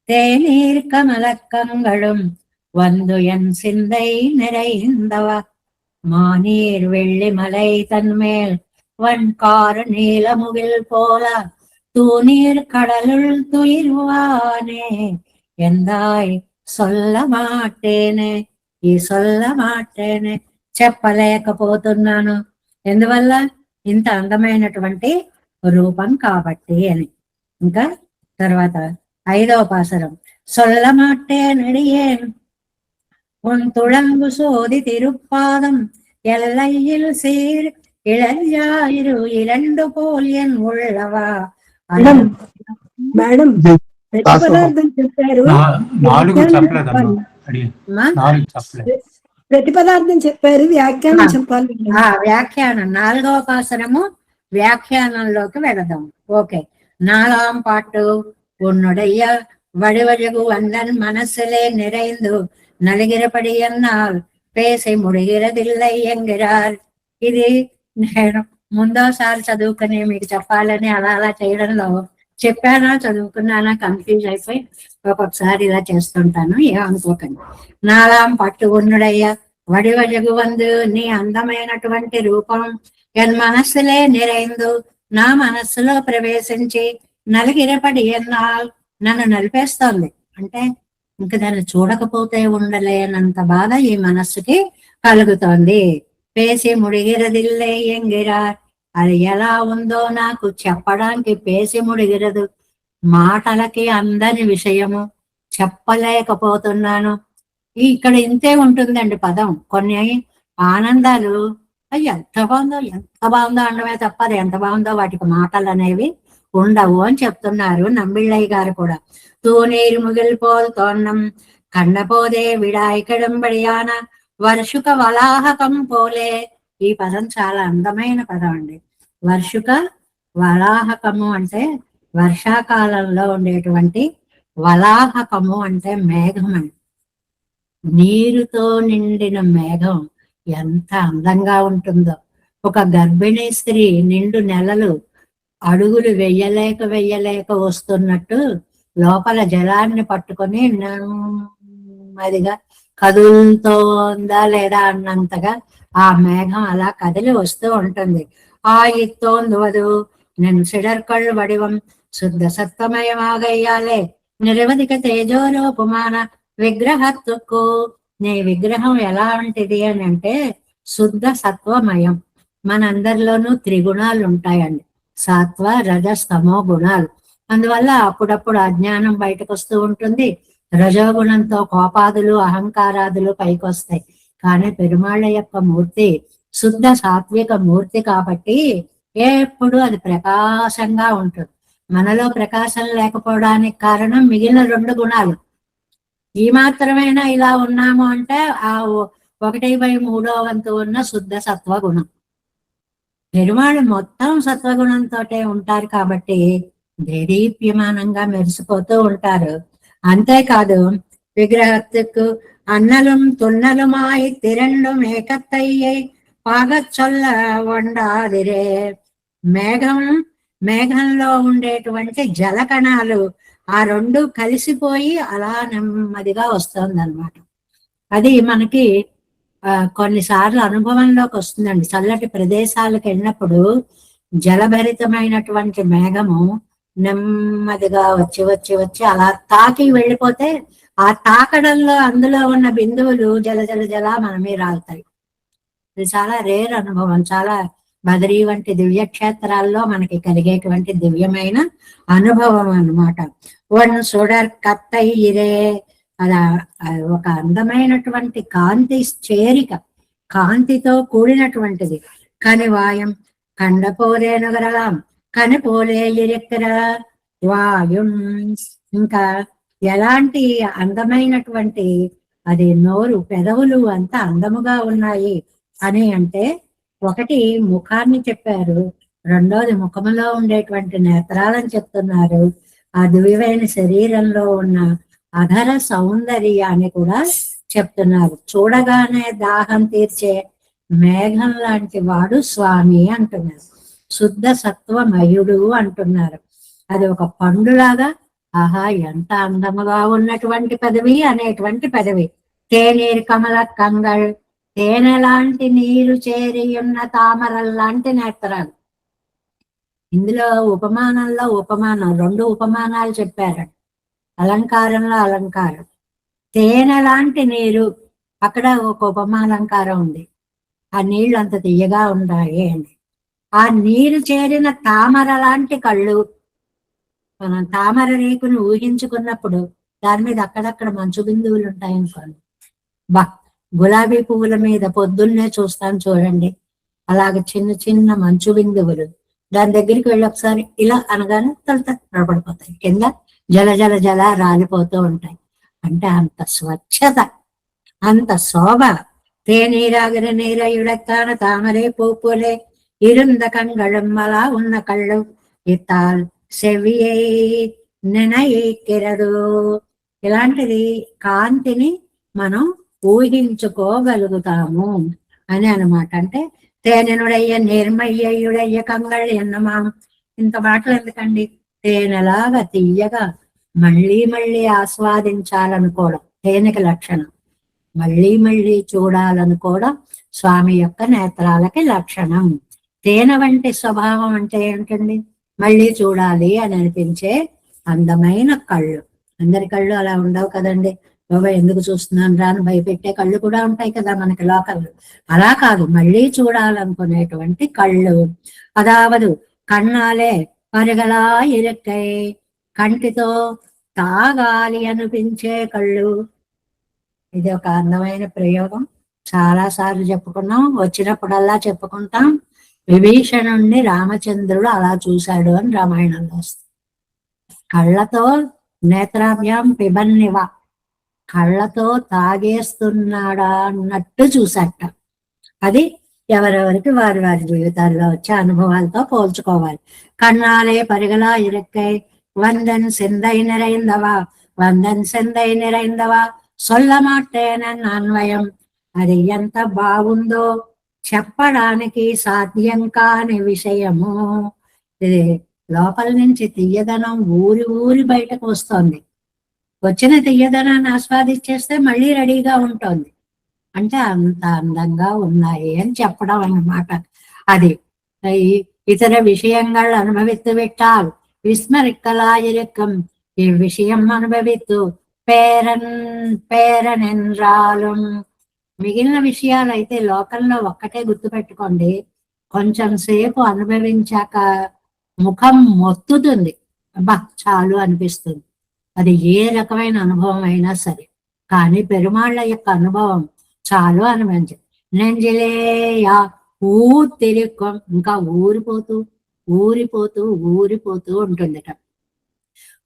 தேநீர் கமலக்கங்களும் வந்து என் சிந்தை நிறைந்தவா மாநீர் வெள்ளி மலை தன்மேல் வன்கார நீலமுகில் போல தூநீர் கடலுள் துயிர்வானே ఎందాయ్ సొల్ల మాటేనే ఈ సొల్ల మాటేనే చెప్పలేకపోతున్నాను, ఎందువల్ల ఇంత అందమైనటువంటి రూపం కాబట్టి అని. ఇంకా తర్వాత 5వ పాసరం సొల్ల మాటే నడియేన్ உன் துளங்கு சோதி திருப்பாதம் எல்லையில் சீர் இளஞ்சாயிரு இரண்டு போல் என் உள்ளவா. మేడం ప్రతి పదార్థం చెప్పారు, ప్రతి పదార్థం చెప్పారు, వ్యాఖ్యానం చెప్పాలి. వ్యాఖ్యానం 4వ పాసరము వ్యాఖ్యానంలోకి వెళదాం. ఓకే. 4ஆம் பாட்டு உன்னுடைய வடிவழகு வந்தன் மனசிலே நிறைந்து నలిగిరపడి ఎన్నాల్ పేసి ముడిగిరదిల్లై ఎంగిరార్. ఇది నేను ముందోసారి చదువుకుని మీకు చెప్పాలని అలా అలా చేయడంలో చెప్పానా చదువుకున్నానా కన్ఫ్యూజ్ అయిపోయి ఒక్కొక్కసారి ఇలా చేస్తుంటాను, ఏమనుకోకండి. 4ஆம் పట్టు ఉన్నడయ్యా వడివజగు వందు నీ అందమైనటువంటి రూపం ఎన్ మనస్సులే నిరైందు నా మనస్సులో ప్రవేశించి నలిగిరపడి ఎన్నాల్ నన్ను నలిపేస్తోంది. అంటే ఇంక దాన్ని చూడకపోతే ఉండలేనంత బాధ ఈ మనస్సుకి కలుగుతోంది. పేసి ముడిగిరదిల్లే ఎంగిరార్. అది ఎలా ఉందో నాకు చెప్పడానికి పేసి ముడిగిరదు, మాటలకి అందని విషయము, చెప్పలేకపోతున్నాను. ఇక్కడ ఇంతే ఉంటుందండి పదం. కొన్ని ఆనందాలు ఎంత బాగుందో అనడమే తప్ప అది ఎంత బాగుందో వాటికి మాటలు అనేవి ఉండవు అని చెప్తున్నారు నంబిళ్ళయ్య గారు కూడా. తూనీరు ముగిలిపోదు తోన్నం కండపోదే విడాయికడంబడియాన వర్షుక వలాహకం పోలే. ఈ పదం చాలా అందమైన పదం అండి. వర్షుక వలాహకము అంటే వర్షాకాలంలో ఉండేటువంటి, వలాహకము అంటే మేఘం అండి. నీరుతో నిండిన మేఘం ఎంత అందంగా ఉంటుందో. ఒక గర్భిణీ స్త్రీ నిండు నెలలు అడుగులు వెయ్యలేక వస్తున్నట్టు లోపల జలాన్ని పట్టుకొని నెమ్మదిగా కదులుతోందా లేదా అన్నంతగా ఆ మేఘం అలా కదిలి వస్తూ ఉంటుంది. ఆ ఇత్తోందువదు నేను సిడర్కళ్ళు వడివం శుద్ధ సత్వమయమాగయ్యాలే నిరవధిక తేజోరూపమాన విగ్రహత్తుకు. నీ విగ్రహం ఎలా ఉంటుంది అని అంటే శుద్ధ సత్వమయం. మనందరిలోనూ త్రిగుణాలు ఉంటాయండి, సత్వ రజస్ తమో గుణాలు. అందువల్ల అప్పుడప్పుడు అజ్ఞానం బయటకు వస్తూ ఉంటుంది, రజోగుణంతో కోపాదులు అహంకారాదులు పైకి వస్తాయి. కానీ పెరుమాళ్ళ యొక్క మూర్తి శుద్ధ సాత్విక మూర్తి కాబట్టి ఎప్పుడు అది ప్రకాశంగా ఉంటుంది. మనలో ప్రకాశం లేకపోవడానికి కారణం మిగిలిన 2 గుణాలు. ఈ మాత్రమైనా ఇలా ఉన్నాము అంటే ఆ 1/3 వంతు ఉన్న శుద్ధ సత్వగుణం. పెరుమాళ్ళు మొత్తం సత్వగుణంతో ఉంటారు కాబట్టి దేదీప్యమానంగా మెరిసిపోతూ ఉంటారు. అంతేకాదు విగ్రహத்துக்கு అన్నலும் తున్నలుమాయి తిరండు మేకత్తయ్యే పాగచ్చొల్ల వండాదిరే. మేఘంలో ఉండేటువంటి జలకణాలు ఆ 2 కలిసిపోయి అలా నెమ్మదిగా వస్తుంది అనమాట. అది మనకి కొన్నిసార్లు అనుభవంలోకి వస్తుందండి. చల్లటి ప్రదేశాలకు వెళ్ళినప్పుడు జలభరితమైనటువంటి మేఘము నెమ్మదిగా వచ్చి అలా తాకి వెళ్ళిపోతే ఆ తాకడంలో అందులో ఉన్న బిందువులు జల మన మీద రాలుతాయి. ఇది చాలా రేర్ అనుభవం. చాలా బదరీ వంటి దివ్యక్షేత్రాల్లో మనకి కలిగేటువంటి దివ్యమైన అనుభవం అన్నమాట. వన్ సుడర్ కత్తయ్యిరే. అలా ఒక అందమైనటువంటి కాంతి చేరిక, కాంతితో కూడినటువంటిది. కనివాయం కండపోరేనుగరలాం కనిపోలే ఇరెక్కర వాయుం. ఇంకా ఎలాంటి అందమైనటువంటి అది నోరు, పెదవులు అంత అందముగా ఉన్నాయి అని అంటే, ఒకటి ముఖాన్ని చెప్పారు, రెండోది ముఖములో ఉండేటువంటి నేత్రాలను చెప్తున్నారు. ఆ దివ్యమైన శరీరంలో ఉన్న అధర సౌందర్యాన్ని కూడా చెప్తున్నారు. చూడగానే దాహం తీర్చే మేఘం లాంటి వాడు స్వామి అంటున్నారు. శుద్ధ సత్వమయుడు అంటున్నారు. అది ఒక పండులాగా, ఆహా ఎంత అందముగా ఉన్నటువంటి పదవి అనేటువంటి పదవి. తేనీరు కమల కంగళ్. తేనె లాంటి నీరు చేరి ఉన్న తామరల్లాంటి నేత్రాలు. ఇందులో ఉపమానంలో ఉపమానం, రెండు ఉపమానాలు చెప్పారు. అలంకారంలో అలంకారం. తేనె లాంటి నీరు, అక్కడ ఒక ఉపమాలంకారం ఉంది. ఆ నీళ్లు అంత తీయగా ఉన్నాయి అని. ఆ నీరు చేరిన తామర లాంటి కళ్ళు. మనం తామర రేకును ఊహించుకున్నప్పుడు దాని మీద అక్కడక్కడ మంచు బిందువులు ఉంటాయనుకోండి. బా, గులాబీ పువ్వుల మీద పొద్దున్నే చూస్తాను చూడండి, అలాగ చిన్న చిన్న మంచు బిందువులు. దాని దగ్గరికి వెళ్ళి ఒకసారి ఇలా అనగానే తడపడిపోతాయి, కింద జల జల జల రాలిపోతూ ఉంటాయి. అంటే అంత స్వచ్ఛత, అంత శోభ. తేనీరాగిన నీరయుడెత్తాన తామరే పూపులే இருந்த கண்களும் అలా ఉన్న కళ్ళు ఇత్తాల్ సెవియే నెనయిక్కిరదు. ఇలాంటిది కాంతిని మనం ఊహించుకోగలుగుతాము అని అనమాట. అంటే తేనెనుడయ్య నిర్మయ్యుడయ్య కంగళ్ ఎన్నమాం. ఇంత మాటలు ఎందుకండి, తేనెలాగా తీయగా మళ్ళీ మళ్ళీ ఆస్వాదించాలనుకోవడం తేనెకి లక్షణం. మళ్ళీ మళ్ళీ చూడాలనుకోవడం స్వామి యొక్క నేత్రాలకి లక్షణం. తేనె వంటి స్వభావం అంటే ఏంటండి, మళ్ళీ చూడాలి అని అనిపించే అందమైన కళ్ళు. అందరి కళ్ళు అలా ఉండవు కదండి. బాబా ఎందుకు చూస్తున్నాను రాని భయపెట్టే కళ్ళు కూడా ఉంటాయి కదా మనకి లోకల్లో. అలా కాదు, మళ్ళీ చూడాలనుకునేటువంటి కళ్ళు. అదావదు కన్నాలే పరగలా ఇరుక్కై, కంటితో తాగాలి అనిపించే కళ్ళు. ఇది ఒక అందమైన ప్రయోగం. చాలా సార్లు చెప్పుకున్నాం, వచ్చినప్పుడల్లా చెప్పుకుంటాం. విభీషణుణ్ణి రామచంద్రుడు అలా చూశాడు అని రామాయణంలో వస్తుంది. కళ్ళతో నేత్రాభ్యాం పిబన్నివ, కళ్ళతో తాగేస్తున్నాడా అన్నట్టు చూశాట. అది ఎవరెవరికి వారి వారి జీవితాల్లో వచ్చే అనుభవాలతో పోల్చుకోవాలి. కన్నాలే పరిగలా ఇరక్కై వందన్ సెందై నిరైందవా, వందన్ సెందై నిరైందవా సొల్ల మాటేనన్న అన్వయం. అది ఎంత బాగుందో చెప్పడానికి సాధ్యం కాని విషయము. ఇది లోపల నుంచి తీయదనం ఊరి ఊరి బయటకు వస్తోంది. వచ్చిన తీయదనాన్ని ఆస్వాదించేస్తే మళ్ళీ రెడీగా ఉంటుంది. అంటే అంత అందంగా ఉన్నాయి అని చెప్పడం అన్నమాట. అది ఇతర విషయంగా అనుభవిత్తు విట్టాల్ విస్మరిక్కలాయిరకం. ఈ విషయం అనుభవిత్తు పేరన్ పేరనెన్రాలం. మిగిలిన విషయాలు అయితే లోకంలో ఒక్కటే గుర్తుపెట్టుకోండి, కొంచెం సేపు అనుభవించాక ముఖం మొత్తుతుంది, అబ్బా చాలు అనిపిస్తుంది. అది ఏ రకమైన అనుభవం అయినా సరే. కానీ పెరుమాళ్ళ యొక్క అనుభవం చాలు అనిపించదు. నెంజిలేయా తిరుక్కం, ఇంకా ఊరిపోతూ ఊరిపోతూ ఊరిపోతూ ఉంటుందిట.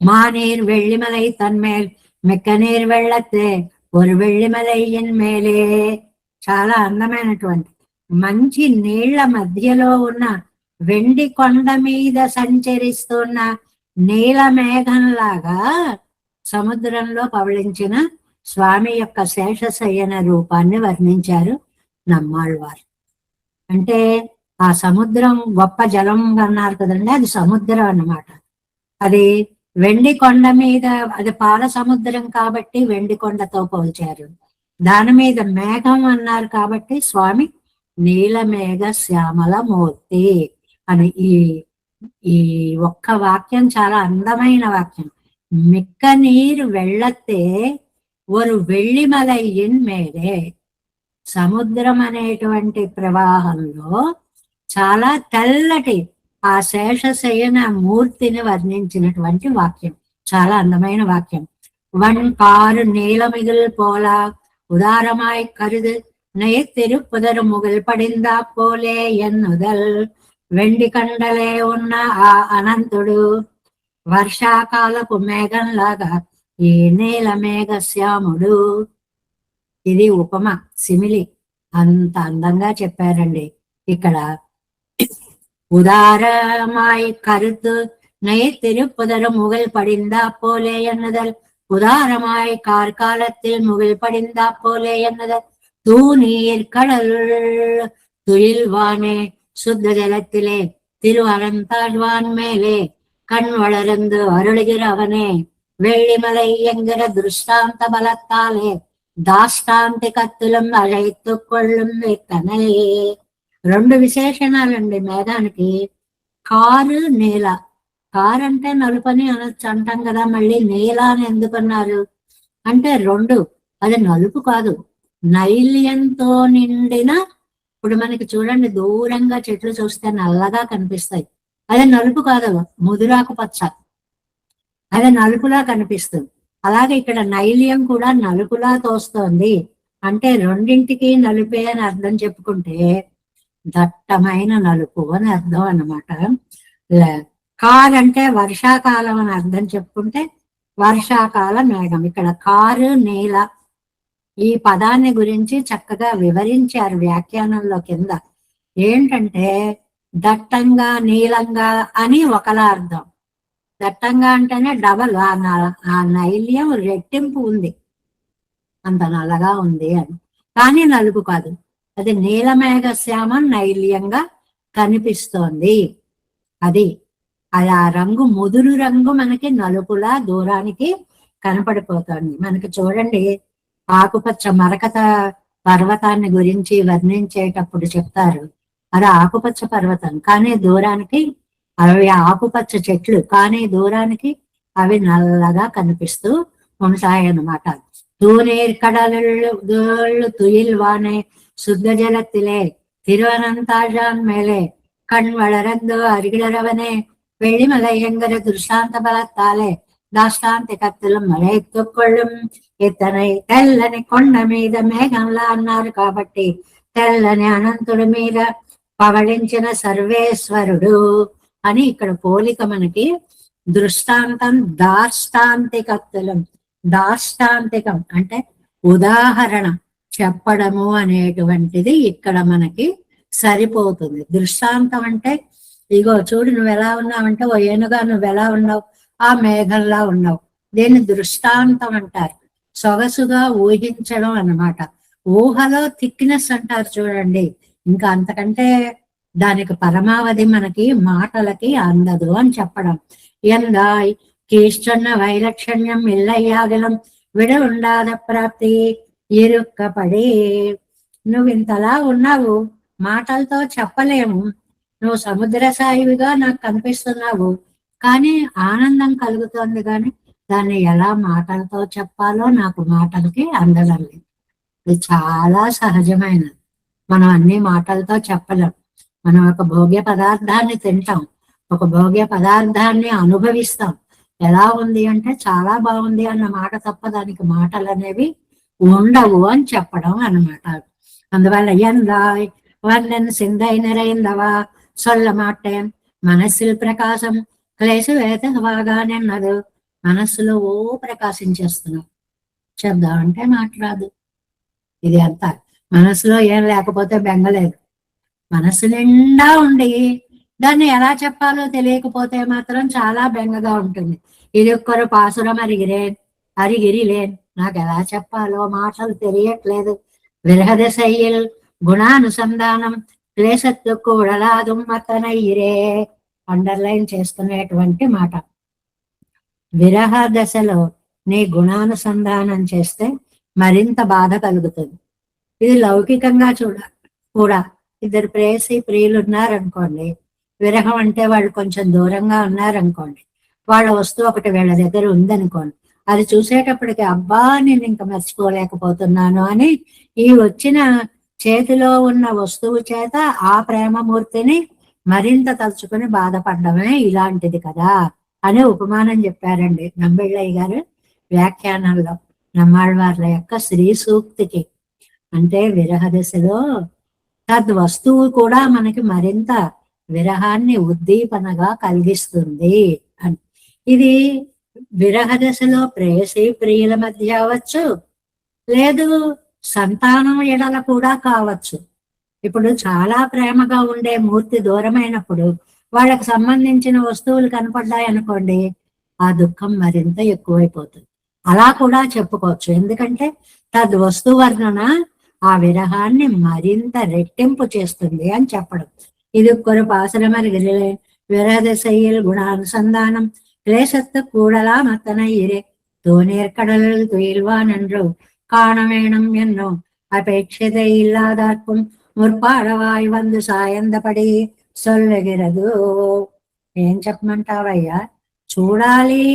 మానీర్ వెள்ளிமலை తన్మేల్ మిక్క నీరు వెళ్ళతే ஒரு వెள்ளிమలయ్యన్ మేలే. చాలా అందమైనటువంటి మంచి నీళ్ల మధ్యలో ఉన్న వెండి కొండ మీద సంచరిస్తున్న నీల మేఘంలాగా సముద్రంలో పవళించిన స్వామి యొక్క శేషశయన రూపాన్ని వర్ణించారు నమ్మాళ్వారు. అంటే ఆ సముద్రం గొప్ప జలం అన్నారు కదండి, అది సముద్రం అన్నమాట. అది వెండి కొండ మీద, అది పాల సముద్రం కాబట్టి వెండి కొండతో పోల్చారు. దాని మీద మేఘం అన్నారు కాబట్టి స్వామి నీలమేఘ శ్యామల మూర్తి అని. ఈ ఒక్క వాక్యం చాలా అందమైన వాక్యం. మిక్క నీరు వెళ్ళతే ఒక వెள்ளிమలయ్యన్ మేలే. సముద్రం అనేటువంటి ప్రవాహంలో చాలా తెల్లటి ఆ శేషశయన మూర్తిని వర్ణించినటువంటి వాక్యం. చాలా అందమైన వాక్యం. వన్ కారు నీలమిగుల్ పోలా ఉదారమాయ్ కరుదు నయతిరుపుదరు ముగిల్ పడిందా పోలే ఎన్నుదల్. వెండి కండలే ఉన్న ఆ అనంతుడు వర్షాకాలపు మేఘంలాగా ఈ నీల మేఘ శ్యాముడు. ఇది ఉపమ, సిమిలి. అంత అందంగా చెప్పారండి ఇక్కడ. உதாரமாய் கருத்து நெய்திருப்புதரு முகில் படிந்தா போலே என்னதல். உதாரமாய் கார்காலத்தில் முகில் படிந்தா போலே என்னதல். தூநீர் கடல் துயில்வானே சுத்த ஜலத்திலே திருவனந்தாழ்வான் மேலே கண் வளர்ந்து அருளுகிறவனே. வெள்ளிமலை என்கிற திருஷ்டாந்த பலத்தாலே దాష్టాంతి కత్తులం అழைతు కొళ్ళం ఎత్తనలే. రెండు విశేషణాలండి మేఘానికి. కారు నేల. కారు అంటే నలుపని అనొచ్చు అంటాం కదా, మళ్ళీ నేల అని ఎందుకన్నారు అంటే రెండు, అది నలుపు కాదు, నైల్యంతో నిండిన. ఇప్పుడు మనకి చూడండి, దూరంగా చెట్లు చూస్తే నల్లగా కనిపిస్తాయి, అదే నలుపు కాదు, ముదురాకు పచ్చ, అదే నలుపులా కనిపిస్తుంది. అలాగే ఇక్కడ నైల్యం కూడా నలుపులా తోస్తోంది అంటే రెండింటికి నలుపే అని అర్థం చెప్పుకుంటే దట్టమైన నలుపు అని అర్థం అన్నమాట. కార్ అంటే వర్షాకాలం అని అర్థం చెప్పుకుంటే వర్షాకాల మేఘం. ఇక్కడ కారు నేల ఈ పదాన్ని గురించి చక్కగా వివరించారు వ్యాఖ్యానంలో కింద. ఏంటంటే దట్టంగా నీలంగా అని ఒకలా అర్థం. దట్టంగా అంటేనే డబల్, ఆ నైల్యం రెట్టింపు ఉంది, అంత నల్లగా ఉంది అని. కానీ నలుపు కాదు, అది నీలమేఘ శ్యామం నైల్యంగా కనిపిస్తోంది. అది అది ఆ రంగు, ముదురు రంగు మనకి నలుపులా దూరానికి కనపడిపోతుంది. మనకి చూడండి, ఆకుపచ్చ మరకత పర్వతాన్ని గురించి వర్ణించేటప్పుడు చెప్తారు, అది ఆకుపచ్చ పర్వతం కానీ దూరానికి అవి ఆకుపచ్చ చెట్లు, కానీ దూరానికి అవి నల్లగా కనిపిస్తూ ఉంటాయన్నమాట. தூநீர் கடலுள் துயில் வானே சுத்த ஜலத்திலே திருவனந்தாழான் மேலே கண் வளரந்து அருகிலரவனே வெள்ளிமலை என்கிற துர்சாந்த பலத்தாலே దాష్టాంతికత్తులం మలెత్తుకొళ్ళుం ఇతనై తెల్లని కొండ మీద మేఘంలా అన్నారు కాబట్టి తెల్లని అనంతుడి మీద పవళించిన సర్వేశ్వరుడు అని ఇక్కడ పోలిక మనకి. దృష్టాంతం దాష్టాంతికత్తులం, దాష్టాంతికం అంటే ఉదాహరణ చెప్పడము అనేటువంటిది ఇక్కడ మనకి సరిపోతుంది. దృష్టాంతం అంటే ఇగో చూడు నువ్వు ఎలా ఉన్నావంటే, ఓ ఏనుగా నువ్వు ఎలా ఉన్నావు, ఆ మేఘంలా ఉన్నావు. దీన్ని దృష్టాంతం అంటారు, సొగసుగా ఊహించడం అన్నమాట. ఊహలో థిక్నెస్ అంటారు చూడండి, ఇంకా అంతకంటే దానికి పరమావధి మనకి మాటలకి అందదు అని చెప్పడం. ఎందాయ్ కీష్టన్న వైలక్షణ్యం ఇల్లయ్యాగలం విడ ఉండాద ప్రాప్తి ఇరుక్కపడి. నువ్వు ఇంతలా ఉన్నావు, మాటలతో చెప్పలేము, నువ్వు సముద్ర సాయివిగా నాకు కనిపిస్తున్నావు, కానీ ఆనందం కలుగుతోంది, కానీ దాన్ని ఎలా మాటలతో చెప్పాలో నాకు మాటలకి అందడం లేదు. ఇది చాలా సహజమైనది, మనం అన్ని మాటలతో చెప్పలేం. మనం ఒక భోగ్య పదార్థాన్ని తింటాం, ఒక భోగ్య పదార్థాన్ని అనుభవిస్తాం, ఎలా ఉంది అంటే చాలా బాగుంది అన్న మాట తప్ప దానికి మాటలు అనేవి ఉండవు అని చెప్పడం అన్నమాట. అందువల్ల ఎందాయ్ వన్నెన్ సింధై நிறைந்தவா சொல்ல மாட்டேன் మనస్సులు ప్రకాశం క్లేశ వేతవాగానే అన్నది. మనస్సులో ఓ ప్రకాశించేస్తున్నావు, చెప్దాం అంటే మాట్లాడదు. ఇది అంతా మనసులో ఏం లేకపోతే బెంగలేదు, మనస్సు నిండా ఉండి దాన్ని ఎలా చెప్పాలో తెలియకపోతే మాత్రం చాలా బెంగగా ఉంటుంది. ఇది ఒక్కరు పాసురం అరిగిరిలేన్, నాకు ఎలా చెప్పాలో మాటలు తెలియట్లేదు. విరహదశయ్యల్ గుణానుసంధానం క్లేశత్తు కూడలాదు మతనయ్యిరే, అండర్లైన్ చేసుకునేటువంటి మాట. విరహ దశలో నీ గుణానుసంధానం చేస్తే మరింత బాధ కలుగుతుంది. ఇది లౌకికంగా కూడా ఇద్దరు ప్రేయసి ప్రియులు ఉన్నారనుకోండి, విరహం అంటే వాళ్ళు కొంచెం దూరంగా ఉన్నారనుకోండి, వాళ్ళ వస్తువు ఒకటి వీళ్ళ దగ్గర ఉందనుకోండి, అది చూసేటప్పటికి అబ్బా నేను ఇంకా మర్చిపోలేకపోతున్నాను అని ఈ వచ్చిన చేతిలో ఉన్న వస్తువు చేత ఆ ప్రేమమూర్తిని మరింత తలుచుకుని బాధపడడమే ఇలాంటిది కదా అని ఉపమానం చెప్పారండి నంబిళ్ళయ్య గారు వ్యాఖ్యానంలో, నమ్మాళ్ళవార్ల యొక్క శ్రీ సూక్తికి. అంటే విరహ దశలో తద్వస్తువు కూడా మనకి మరింత విరహాన్ని ఉద్దీపనగా కలిగిస్తుంది అని. ఇది విరహ దశలో ప్రేయసి ప్రియుల మధ్య అవ్వచ్చు, లేదు సంతానం ఎడల కూడా కావచ్చు. ఇప్పుడు చాలా ప్రేమగా ఉండే మూర్తి దూరమైనప్పుడు వాళ్ళకి సంబంధించిన వస్తువులు కనపడ్డాయి అనుకోండి, ఆ దుఃఖం మరింత ఎక్కువైపోతుంది. అలా కూడా చెప్పుకోవచ్చు, ఎందుకంటే తద్వస్తు వర్ణన ఆ విరహాన్ని మరింత రెట్టింపు చేస్తుంది అని చెప్పడం. ఇది ఒక్కరు పాసరమరిగిరే విరహదశయ్యల్ గుణానుసంధానం క్లేశత్తు కూడలా మత్తనయ్యిరే தோநீர் துயில்வானென்று காண வேணும் என்னும் அபேட்சிதை இல்லாதார்க்கும் முற்பாடவாய் வந்து சாயந்தபடி சொல்லுகிறது. ఏం చెప్పమంటావయ్యా? చూడాలి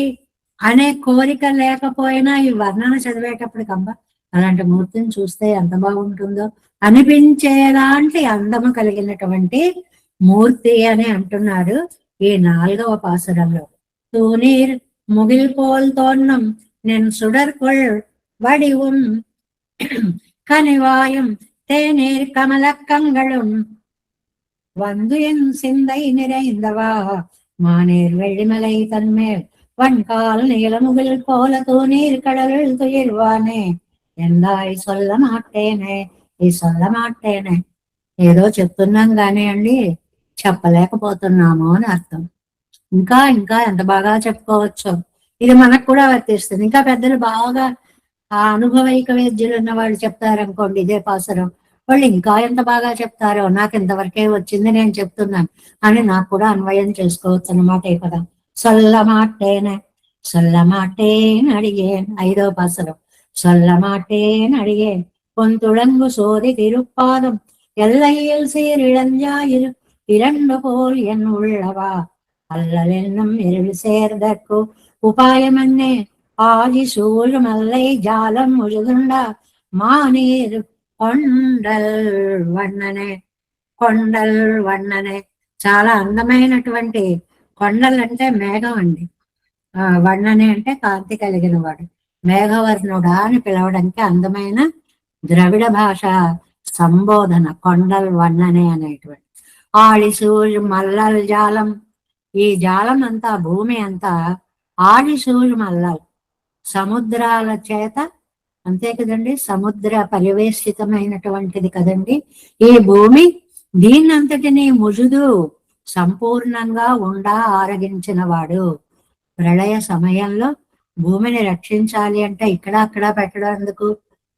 అనే కోరిక లేకపోయినా ఈ వర్ణన చదివేటప్పటికబ్బా అలాంటి మూర్తిని చూస్తే ఎంత బాగుంటుందో అనిపించేలాంటి అందము కలిగినటువంటి మూర్తి అని అంటున్నారు ఈ 4వ పాసురంలో. తూనీర్ ముగిల్ పోల్ తోన్నం నేను సుడర్కొள் வடிவும் கனிவாயும் தேநீர் கமலக்கங்களும் வந்து என் சிந்தை நிறைந்தவா மானேர் வெள்ளிமலை தன்மேல் வன்கால் நீலமுகில் போல தூநீர் கடலில் துயில்வானே ఎందాయి சொல்ல మాటేనే ఈ சொல்ல మాటేనే ఏదో చెప్తున్నాం కానీ అండి చెప్పలేకపోతున్నాము అని అర్థం. ఇంకా ఇంకా ఎంత బాగా చెప్పుకోవచ్చు. ఇది మనకు కూడా వర్తిస్తుంది. ఇంకా పెద్దలు బాగా ఆ అనుభవైక వేద్యులు ఉన్న వాళ్ళు చెప్తారనుకోండి ఇదే పాసురం, వాళ్ళు ఇంకా ఎంత బాగా చెప్తారో. నాకు ఇంతవరకే వచ్చింది, నేను చెప్తున్నాను అని నాకు కూడా అన్వయం చేసుకోవచ్చు అన్నమాట ఈ పదం. సొల్ల మాటేనే సొల్ల మాటేన్ అడిగేన్ 5వ పాసురం. சொல்ல மாட்டேன் அடியேன் பொன்துளங்கு சோதி திருப்பாதம் எல்லையில் சீரிழஞ்சாயிரு 2 போல் என் உள்ளவா அல்லல் என்னும் இருள் சேர்தற்கு உபாயமன்னே ஆதி சூழ் மல்லை ஜாலம் முழுதுண்டா மானீர் కొండల్ వన్ననే కొండల్ వన్ననే. చాలా అందమైనటువంటి కొండలు అంటే మేఘం అండి. వన్ననే అంటే కాంతి కలిగిన వాడు. మేఘవర్ణుడా అని పిలవడానికి అందమైన ద్రవిడ భాష సంబోధన కొండల్ వన్ననే అనేటువంటి. ఆడిసూరు మల్లల్ జాలం, ఈ జాలం అంతా భూమి అంతా ఆడిసూరు మల్లల్ సముద్రాల చేత, అంతే కదండి, సముద్ర పరివేషితమైనటువంటిది కదండి ఈ భూమి. దీన్నంతటినీ ముజుదు సంపూర్ణంగా ఆరగించిన వాడు. ప్రళయ సమయంలో భూమిని రక్షించాలి అంటే ఇక్కడ అక్కడ పెట్టడం ఎందుకు,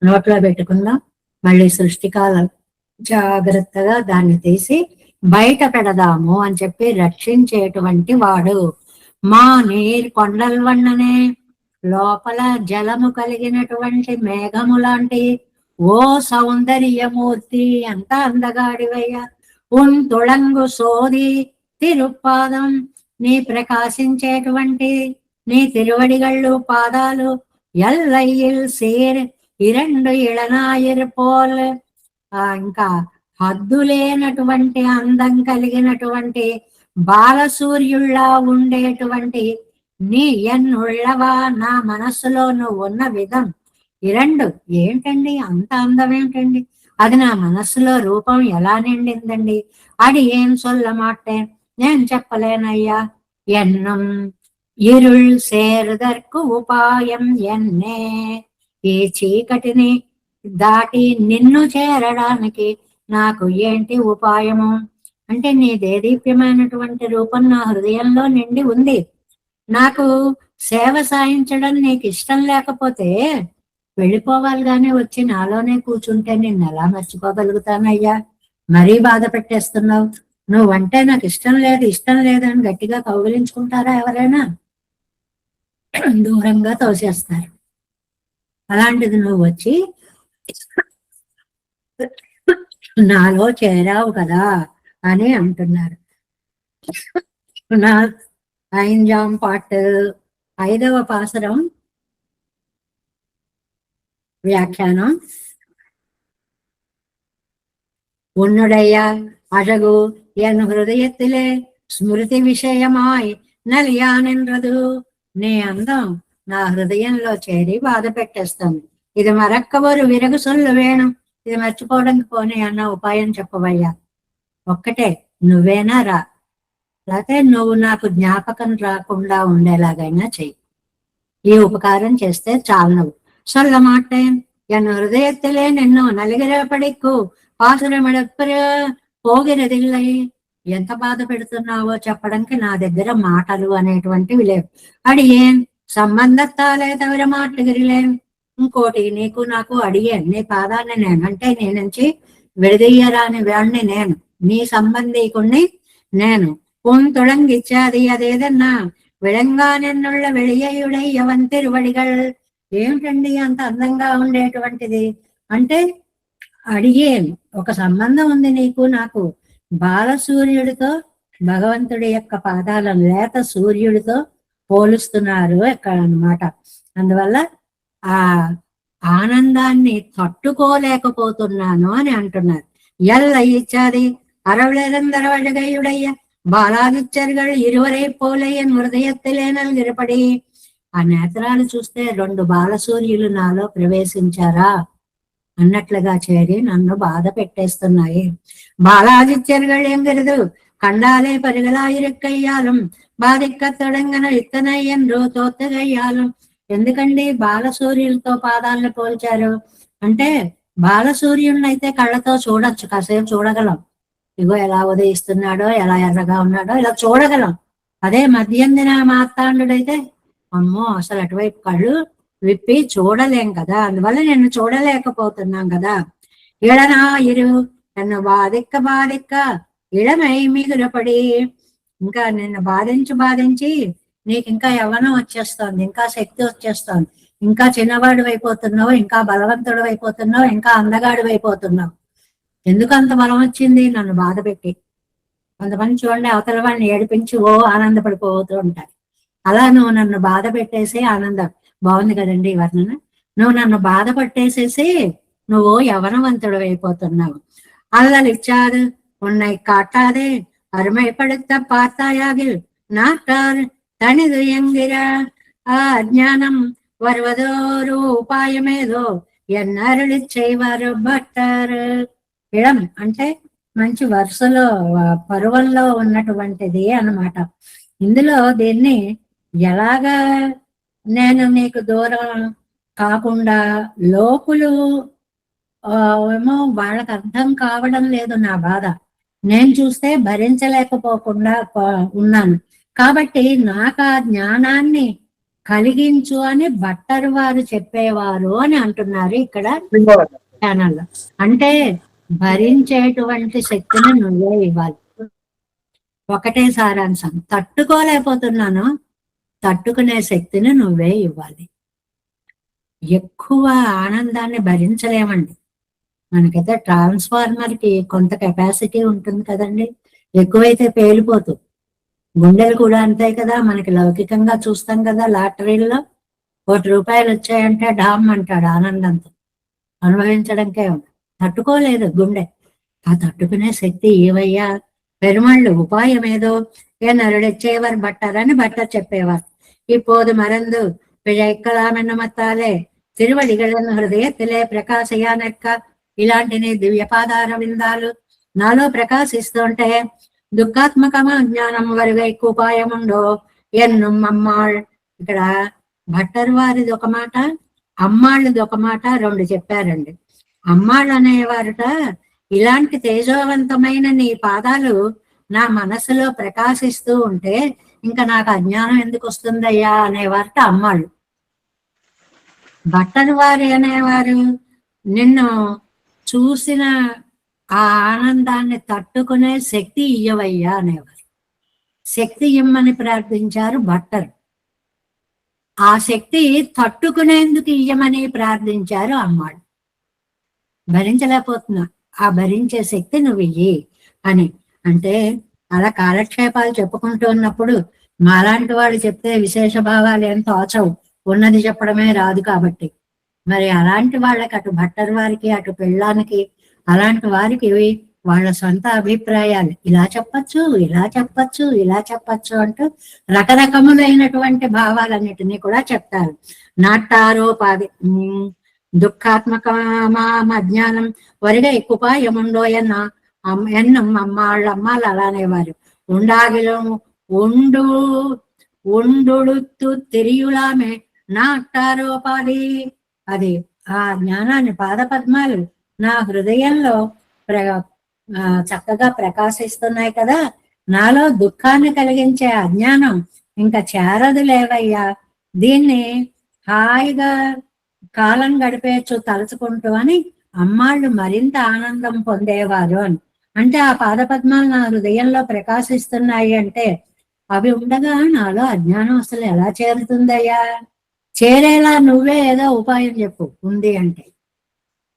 నోట్లో పెట్టుకుందాం. మళ్ళీ సృష్టికాలం జాగ్రత్తగా దాన్ని తీసి బయట పెడదాము అని చెప్పి రక్షించేటువంటి వాడు. మా నీరు కొండల్ వన్ననే, లోపల జలము కలిగినటువంటి మేఘము లాంటి ఓ సౌందర్యమూర్తి, అంత అందగాడివయ్యా. తొళంగు సోది తిరుపాదం, నీ ప్రకాశించేటువంటి నీ తిరువడిగళ్ళు పాదాలు ఎల్లయ్యిల్ సేర్ 2 ఇళనాయిర్ పోల్, ఇంకా హద్దులేనటువంటి అందం కలిగినటువంటి బాలసూర్యుళ్ళ ఉండేటువంటి నీ ఎన్నుళ్ళవా, నా మనస్సులో నువ్వు ఉన్న విధం 2 ఏంటండి, అంత అందం ఏంటండి, అది నా మనస్సులో రూపం ఎలా నిండిందండి. అది ఏం సొల్లమాటే, నేను చెప్పలేనయ్యా. ఎన్నం ఇరుళ్ సేరుదర్కు ఉపాయం ఎన్నే, ఈ చీకటిని దాటి నిన్ను చేరడానికి నాకు ఏంటి ఉపాయము అంటే, నీ దేదీప్యమైనటువంటి రూపం నా హృదయంలో నిండి ఉంది. నాకు సేవ సాయించడం నీకు ఇష్టం లేకపోతే వెళ్ళిపోవాలి కానీ వచ్చి నాలోనే కూర్చుంటే నిన్ను ఎలా మర్చిపోగలుగుతానయ్యా. మరీ బాధ పెట్టేస్తున్నావు. నువ్వంటే నాకు ఇష్టం లేదు అని గట్టిగా కౌగిలించుకుంటారా ఎవరైనా? దూరంగా తోసేస్తారు. అలాంటిది నువ్వు వచ్చి నాలో చేరావు కదా అని అంటున్నారు. నా 5వ పాటు 5వ పాసురం వ్యాఖ్యానం. உன்னுடைய அழகு என் ஹிருதயத்திலே స్మృతి విషయమాయ్ నలియానెన్రదు, నీ అందం నా హృదయంలో చేరి బాధ పెట్టేస్తుంది. ఇది మరక్కవరు విరగు సొల్లు వేణం, ఇది మర్చిపోవడానికి పోనీ అన్న ఉపాయం చెప్పవయ్యా. ఒక్కటే, నువ్వేనా రా, లేకపోతే నువ్వు నాకు జ్ఞాపకం రాకుండా ఉండేలాగైనా చెయ్యి. ఈ ఉపకారం చేస్తే చాలు. నువ్వు సొల్ల మాటేన్ ఎన్ హృదయத்திலே నిన్ను నలిగిరపడిక్కు పాసురమిడప్పర పోగిరదిల్లై, ఎంత బాధ పెడుతున్నావో చెప్పడానికి నా దగ్గర మాటలు అనేటువంటివి లేవు. అడిగేన్ సంబంధత్తాలే తవిర మాటగిరిలేను, ఇంకోటి నీకు నాకు అడిగేన్, నీ పాదాన్ని నేను అంటే నీ నుంచి విడదీయరాని వాణ్ణి నేను, నీ సంబంధీకుణ్ణి నేను. పొంతొడంగిచ్చాది అదేదన్నా విడంగానెన్నుళ్ళ వెళియుడై యవంతిరువడిగల్, ఏమిటండి అంత అందంగా ఉండేటువంటిది అంటే, అడిగేన్ ఒక సంబంధం ఉంది నీకు నాకు. బాలసూర్యుడితో భగవంతుడి యొక్క పాదాలను లేత సూర్యుడితో పోలుస్తున్నారు ఇక్కడ అన్నమాట. అందువల్ల ఆ ఆనందాన్ని తట్టుకోలేకపోతున్నాను అని అంటున్నారు. ఎల్ల ఇచ్చాది అరవలేదందరవడగయుడయ్య బాలాదిత్యர்கள் இருவரை పోలయ్యన్ హృదయத்திலே నల్గిరపడి. ఆ నేత్రాలు చూస్తే 2 బాలసూర్యులు నాలో ప్రవేశించారా అన్నట్లుగా చేరి నన్ను బాధ పెట్టేస్తున్నాయి. బాలాదిత్యர்கள் ఎంగరదు கண்டாலே పరిగలాయిరెక్కయ్యాలం బాధిక్క తొడంగన ఇత్తనయ్యన్రో తోత్తగయ్యాలం. ఎందుకండి బాలసూర్యులతో పాదాలను పోల్చారు అంటే, బాలసూర్యుడిని అయితే కళ్ళతో చూడొచ్చు, కాసేపు చూడగలం. ఇగో ఎలా ఉదయిస్తున్నాడో, ఎలా ఎర్రగా ఉన్నాడో ఇలా చూడగలం. అదే మధ్యందిన మార్తాండుడైతే అమ్మో అసలు అటువైపు కళ్ళు విప్పి చూడలేం కదా. అందువల్ల నేను చూడలేకపోతున్నాం కదా. ఇడనా ఇరు నన్ను బాధిక్క ఇడమై మిగులపడి. ఇంకా నిన్ను బాధించి నీకు ఇంకా యవ్వనం వచ్చేస్తోంది, ఇంకా శక్తి వచ్చేస్తోంది, ఇంకా చిన్నవాడు అయిపోతున్నావు, ఇంకా బలవంతుడు అయిపోతున్నావు, ఇంకా అందగాడు అయిపోతున్నావు. ఎందుకు అంత బలం వచ్చింది? నన్ను బాధ పెట్టి. కొంతమంది చూడండి అవతల వాడిని ఏడిపించి ఆనందపడిపోతూ ఉంటారు. అలా నువ్వు నన్ను బాధ పెట్టేసి ఆనందం. బాగుంది కదండి ఈ వర్ణన. నువ్వు నన్ను బాధ పట్టేసేసి నువ్వు యవనవంతుడు అయిపోతున్నావు. అల్లలిచ్చాదు ఉన్నై కాటాదే అరుమైపడుத்த பார்த்தாயாகில் நாட்டார் தனிது என்கிற அஜ்ஞானம் வருவதோரு ఉపాయమేదో ఎన్నరుళి చేయవారు భట్టారు. ఇడం అంటే మంచి వరుసలో పరువంలో ఉన్నటువంటిది అన్నమాట. ఇందులో దీన్ని ఎలాగా నేను నీకు దూరం కాకుండా లోకులు ఏమో వాళ్ళకి అర్థం కావడం లేదు నా బాధ. నేను చూస్తే భరించలేకపోకుండా ఉన్నాను కాబట్టి నాకు ఆ జ్ఞానాన్ని కలిగించు అని భట్టరు వారు చెప్పేవారు అని అంటున్నారు ఇక్కడ ఛానల్లో. అంటే భరించేటువంటి శక్తిని నువ్వే ఇవ్వాలి. ఒకటే సారాంశం. తట్టుకోలేకపోతున్నాను, తట్టుకునే శక్తిని నువ్వే ఇవ్వాలి. ఎక్కువ ఆనందాన్ని భరించలేమండి. మనకైతే ట్రాన్స్ఫార్మర్ కి కొంత కెపాసిటీ ఉంటుంది కదండి, ఎక్కువైతే పేలిపోతుంది. గుండెలు కూడా అంతే కదా. మనకి లౌకికంగా చూస్తాం కదా, లాటరీల్లో ₹1 వచ్చాయంటే డామ్ అంటాడు ఆనందంతో. అనుభవించడానికే ఉంది, తట్టుకోలేదు గుండె. ఆ తట్టుకునే శక్తి ఏవయ్యా పెరుమాళ్ళు ఉపాయం ఏదో నరుడెచ్చేవారు భట్టారని భట్టర్ చెప్పేవారు. இப்போது மறந்து పిழைక్కలామెన్నమత్తాలే తిరువడిగలను హృదయத்திலே ప్రకాశయానక్క. ఇలాంటి నీ దివ్యపాదార విందాలు నాలో ప్రకాశిస్తుంటే దుఃఖాత్మకమా జ్ఞానం వరుగా ఎక్కువ ఉపాయముండో ఎన్ను అమ్మాళ్. ఇక్కడ భట్టర్ వారిది ఒక మాట, అమ్మాళ్ళది ఒక మాట, 2 చెప్పారండి. అమ్మాళ్ళు అనేవారుట ఇలాంటి తేజోవంతమైన నీ పాదాలు నా మనసులో ప్రకాశిస్తూ ఉంటే ఇంకా నాకు అజ్ఞానం ఎందుకు వస్తుందయ్యా అనేవారట అమ్మాళ్ళు. భట్టర్ వారి అనేవారు నిన్ను చూసిన ఆ ఆనందాన్ని తట్టుకునే శక్తి ఇయ్యవయ్యా అనేవారు. శక్తి ఇమ్మని ప్రార్థించారు భట్టర్. ఆ శక్తి తట్టుకునేందుకు ఇయ్యమని ప్రార్థించారు అమ్మాడు. భరించలేకపోతున్నా, ఆ భరించే శక్తి నువ్వు ఇయ్యి అని. అంటే అలా కాలక్షేపాలు చెప్పుకుంటూ ఉన్నప్పుడు మాలాంటి వాళ్ళు చెప్తే విశేష భావాలు ఏం తోచవు, ఉన్నది చెప్పడమే రాదు కాబట్టి. మరి అలాంటి వాళ్ళకి, అటు భట్టర్ వారికి అటు పెళ్ళానికి, అలాంటి వారికి వాళ్ళ సొంత అభిప్రాయాలు ఇలా చెప్పచ్చు, ఇలా చెప్పచ్చు, ఇలా చెప్పచ్చు అంటూ రకరకములైనటువంటి భావాలన్నిటినీ కూడా చెప్తారు. నాటారోపాది దుఃఖాత్మకమా అజ్ఞానం వరిగా ఎక్కుపాయముండో ఎన్నం అమ్మాళ్ళు అలానేవారు. ఉండాగిలం ఉండుడుత్తు తిరియులామే నాటారోపాది. అది ఆ జ్ఞానాన్ని పాదపద్మాలు నా హృదయంలో చక్కగా ప్రకాశిస్తున్నాయి కదా. నాలో దుఃఖాన్ని కలిగించే అజ్ఞానం ఇంకా చేరదు లేవయ్యా. దీన్ని హాయిగా కాలం గడిపేయచ్చు తలుచుకుంటూ అని అమ్మాళ్ళు మరింత ఆనందం పొందేవారు అని. అంటే ఆ పాదపద్మాలు నా హృదయంలో ప్రకాశిస్తున్నాయి అంటే అవి ఉండగా నాలో అజ్ఞానం అసలు ఎలా చేరుతుందయ్యా? చేరేలా నువ్వే ఏదో ఉపాయం చెప్పు ఉంది అంటే.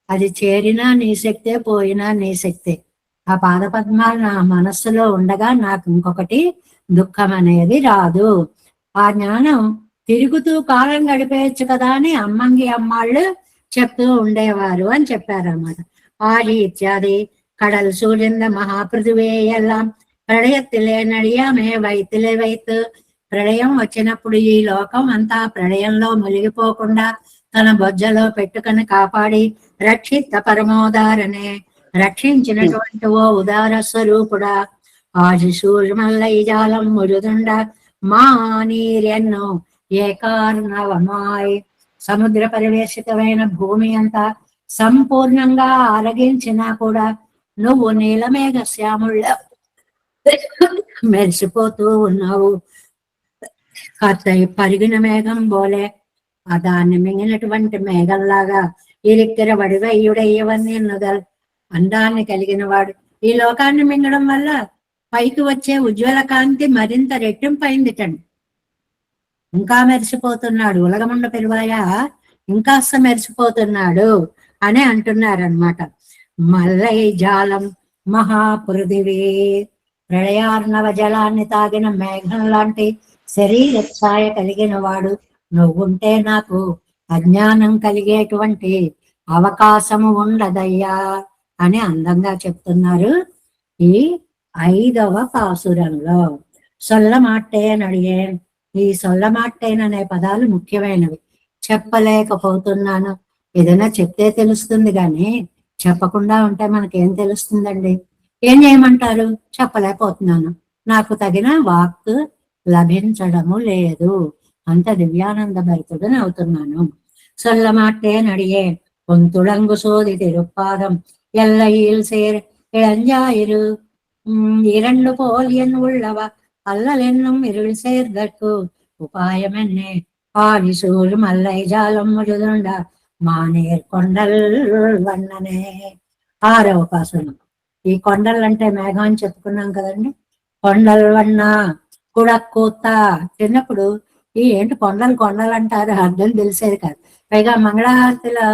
అది చేరినా నీ శక్తే, పోయినా నీ శక్తే. ఆ పాదపద్మాలు నా మనస్సులో ఉండగా నాకు ఇంకొకటి దుఃఖం అనేది రాదు. ఆ జ్ఞానం తిరుగుతూ కాలం గడిపేయచ్చు కదా అని అమ్మంగి అమ్మాళ్ళు చెప్తూ ఉండేవారు అని చెప్పారన్నమాట. ఆది ఇత్యాది కడల్ సూర్యంద మహాపృథివే ఎల్లాం ప్రళయత్తిలే నడియామే వైతిలే వైత్. ప్రళయం వచ్చినప్పుడు ఈ లోకం అంతా ప్రళయంలో మునిగిపోకుండా తన బొజ్జలో పెట్టుకుని కాపాడి రక్షిత పరమోదారనే రక్షించినటువంటి ఓ ఉదార స్వరూపుడా. ఆది సూర్యమల్లై జాలం మురుదుండ మా నీరెన్నో ఏకార్ణవమాయ్. సముద్ర పరివేషితమైన భూమి అంతా సంపూర్ణంగా ఆరగించినా కూడా నువ్వు నీలమేఘ శ్యాముళ్ళ మెరిసిపోతూ ఉన్నావు. పరిగిన మేఘం బోలే ఆ దాన్ని మింగినటువంటి మేఘంలాగా ఇరిక్కిర వడివయ్యుడయ్యవన్నీ నుదల్ అందాన్ని కలిగిన వాడు. ఈ లోకాన్ని మింగడం వల్ల పైకి వచ్చే ఉజ్వల కాంతి మరింత రెట్టింపైందిటండి. ఇంకా మెరిసిపోతున్నాడు, ఉలగముండ పెరువాయ ఇంకాస్త మెరిసిపోతున్నాడు అని అంటున్నారనమాట. మల్లై జాలం మహాపృథివీ. ప్రళయార్ణవ జలాన్ని తాగిన మేఘం లాంటి శరీర ఛాయ కలిగిన వాడు నువ్వుంటే నాకు అజ్ఞానం కలిగేటువంటి అవకాశము ఉండదయ్యా అని అందంగా చెప్తున్నారు ఈ 5వ పాసురంలో. సొల్లమాట్టేన్ అడిగేన్. ఈ సొల్లమాట్టేన్ అనే పదాలు ముఖ్యమైనవి. చెప్పలేకపోతున్నాను. ఏదైనా చెప్తే తెలుస్తుంది కానీ చెప్పకుండా ఉంటే మనకేం తెలుస్తుందండి? ఏం చేయమంటారు? చెప్పలేకపోతున్నాను, నాకు తగిన వాక్ లభించడము లేదు, అంత దివ్యానంద భరితుడని అవుతున్నాను. சொல்லமாட்டேன் அடியேன் உன் துளங்கு சோதி திருப்பாதம் எல்லையில் சேர் இளஞ்சாயிரு இரண்டு போல் என் உள்ளவ அல்லல் என்னும் இருள் சேர்தற்கு உபாயம் என்னே ஆதி சூழ் மல்லை ஜாலம் முழுதுண்ட మానేర్ కొండల్ వన్ననే. 6వ పాసురం. ఈ కొండలు అంటే మేఘం అని చెప్పుకున్నాం కదండి. కొండల్ వన్న కుడక్కూత. చిన్నప్పుడు ఈ ఏంటి కొండలు కొండలు అంటారు, అర్థం తెలిసేది కాదు. పైగా మంగళహారతిలో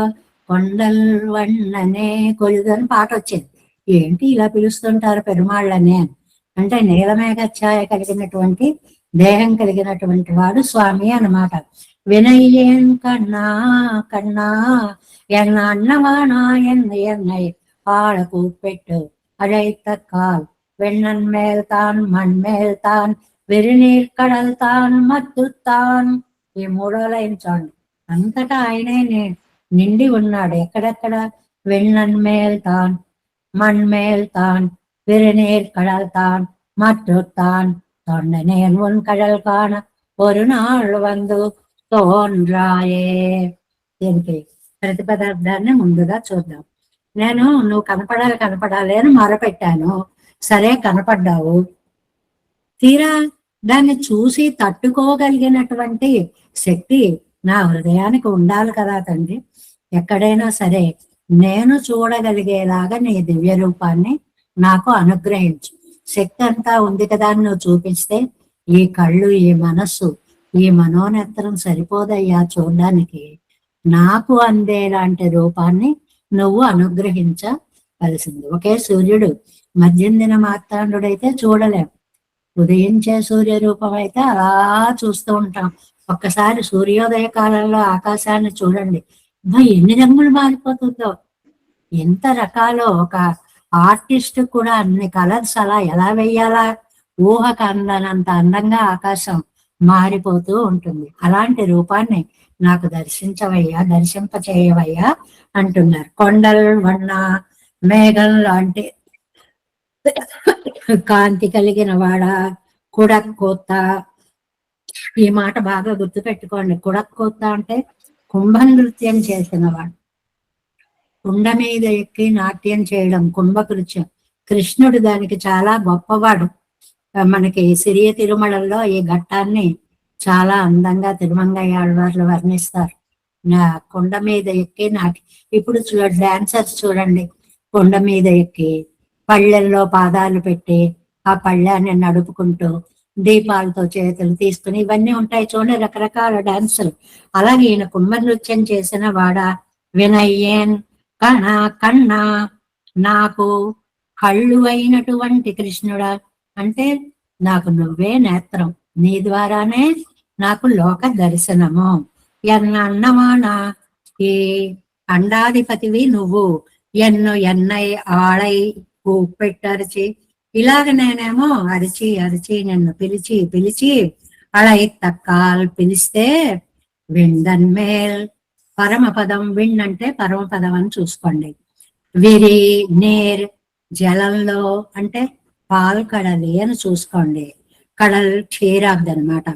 కొండల్ వన్ననే కొలుదని పాట వచ్చేది. ఏంటి ఇలా పిలుస్తుంటారు పెరుమాళ్ళని అని అంటే నీలమేఘ ఛాయ కలిగినటువంటి దేహం కలిగినటువంటి వాడు స్వామి అన్నమాట. வினையேன் கண்ணா கண்ணா என் அண்ணவானா என்னை ஆழ கூப்பிட்டு அழைத்த கால் வெண்ணன் மேல் தான் மண் மேல் தான் వెరినీర్ కడల్ తాన్ మత్తుతాన్. ఈ 3వ లైన్ చూడండి, అంతటా ఆయనే నిండి ఉన్నాడు. ఎక్కడెక్కడ? వెన్నన్ మేల్ తాన్ మణ్ మేల్ తాన్ వెరినీర్ కడల్ తాన్ మత్తుతాన్ తొండనేర్ ఉన్ కడల్ కాన ஒரு நாள் வந்து తోన్రాయే. దీనికి ప్రతిపదార్థాన్ని ముందుగా చూద్దాం. నేను నువ్వు కనపడాలి అని మొరపెట్టాను. సరే కనపడ్డావు. తీరా దాన్ని చూసి తట్టుకోగలిగినటువంటి శక్తి నా హృదయానికి ఉండాలి కదా తండ్రి. ఎక్కడైనా సరే నేను చూడగలిగేలాగా నీ దివ్య రూపాన్ని నాకు అనుగ్రహించు. శక్తి అంతా ఉంది కదా అని నువ్వు చూపిస్తే ఈ కళ్ళు, ఈ మనస్సు, ఈ మనోనేత్రం సరిపోదయ్యా చూడడానికి. నాకు అందేలాంటి రూపాన్ని నువ్వు అనుగ్రహించవలసింది. ఒకే సూర్యుడు మధ్యందిన మార్తాండుడైతే చూడలేం, ఉదయించే సూర్య రూపం అయితే అలా చూస్తూ ఉంటాం. ఒక్కసారి సూర్యోదయ కాలంలో ఆకాశాన్ని చూడండి, ఎన్ని రంగులు మారిపోతుందో, ఎంత రకాలో. ఒక ఆర్టిస్ట్ కూడా అన్ని కలర్స్ అలా ఎలా వెయ్యాలా ఊహకు అందనంత అందంగా ఆకాశం మారిపోతూ ఉంటుంది. అలాంటి రూపాన్ని నాకు దర్శింపచేయవయ్యా అంటున్నారు. కొండల్ వన్న మేఘం లాంటి కాంతి కలిగిన వాడ. కుడక్కోత. ఈ మాట బాగా గుర్తు పెట్టుకోండి. కుడక్కోత అంటే కుంభ నృత్యం చేసిన వాడు. కుండ మీద ఎక్కి నాట్యం చేయడం కుంభకృత్యం. కృష్ణుడు దానికి చాలా గొప్పవాడు. మనకి సిరియ తిరుమలలో ఈ ఘట్టాన్ని చాలా అందంగా తిరుమంగయ్య ఆళ్వార్లు వర్ణిస్తారు. నా కొండ మీద ఎక్కి నాటి. ఇప్పుడు డాన్సర్స్ చూడండి, కొండ మీద ఎక్కి పళ్ళెల్లో పాదాలు పెట్టి ఆ పళ్ళాన్ని నడుపుకుంటూ దీపాలతో చేతులు తీసుకుని ఇవన్నీ ఉంటాయి చూడండి, రకరకాల డాన్సులు. అలాగే ఈయన కుంభ నృత్యం చేసిన వాడ. వినయ్యేన్ కన్నా నాకు కళ్ళు అయినటువంటి కృష్ణుడా, అంటే నాకు నువ్వే నేత్రం, నీ ద్వారానే నాకు లోక దర్శనము. ఎన్నన్నమానా ఈ అండాధిపతివి నువ్వు, ఎన్ను ఎన్నై ఆళై పెట్టరిచి, ఇలాగ నేనేమో అరిచి అరిచి నిన్ను పిలిచి పిలిచి అళై తక్కాల్ పిలిస్తే విండన్మేల్ పరమపదం, విండ్ అంటే పరమపదం అని చూసుకోండి. విరి నేర్ జలంలో అంటే పాల్ కడలి అని చూసుకోండి. కడల్ క్షీరాబ్ది అనమాట.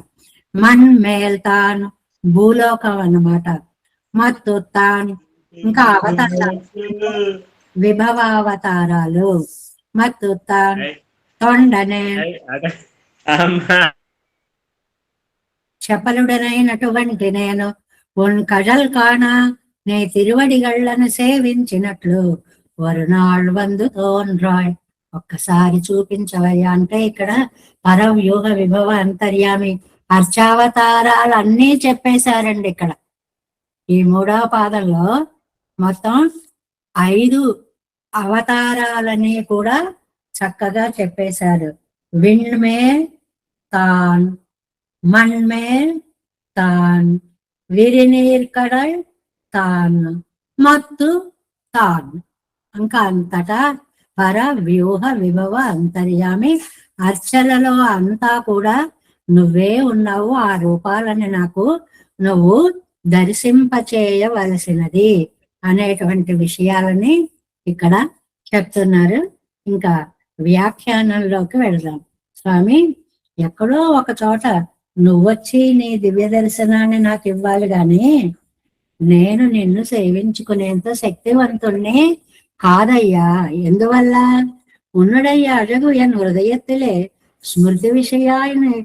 మన్ మేల్ తాన్ భూలోకం అన్నమాట. మత్తు తాన్ ఇంకా అవతారాలు, విభవావతారాలు. మత్తు తాన్ తొండనే చపలుడనైనటువంటి నేను ఉన్ కజల్ కాణ నే తిరువడిగళ్లను సేవించినట్లు వరునాళ్ వందు తోన్రాయ్, ఒక్కసారి చూపించవయ్యా. అంటే ఇక్కడ పరవ్యూహ విభవ అంతర్యామి అర్చావతారాలు అన్నీ చెప్పేశారండి. ఇక్కడ ఈ 3వ పాదంలో మొత్తం 5 అవతారాలని కూడా చక్కగా చెప్పేశారు. విండ్ మేల్ తాన్, మన్ మేల్ తాన్, విరినీర్ కడల్ తాన్, మత్తు తాన్. ఇంకా అంతటా పర వ్యూహ విభవ అంతర్యామి అర్చలలో అంతా కూడా నువ్వే ఉన్నావు. ఆ రూపాలని నాకు నువ్వు దర్శింపచేయవలసినది అనేటువంటి విషయాలని ఇక్కడ చెప్తున్నారు. ఇంకా వ్యాఖ్యానంలోకి వెళదాం. స్వామి, ఎక్కడో ఒక చోట నువ్వొచ్చి నీ దివ్య దర్శనాన్ని నాకు ఇవ్వాలి గాని నేను నిన్ను సేవించుకునేంత శక్తివంతుణ్ణి కాదయ్యా. ఎందువల్ల? ఉన్నడయ్యా అழகு ఎన్ హృదయత్తులే స్మృతి విషయాన్ని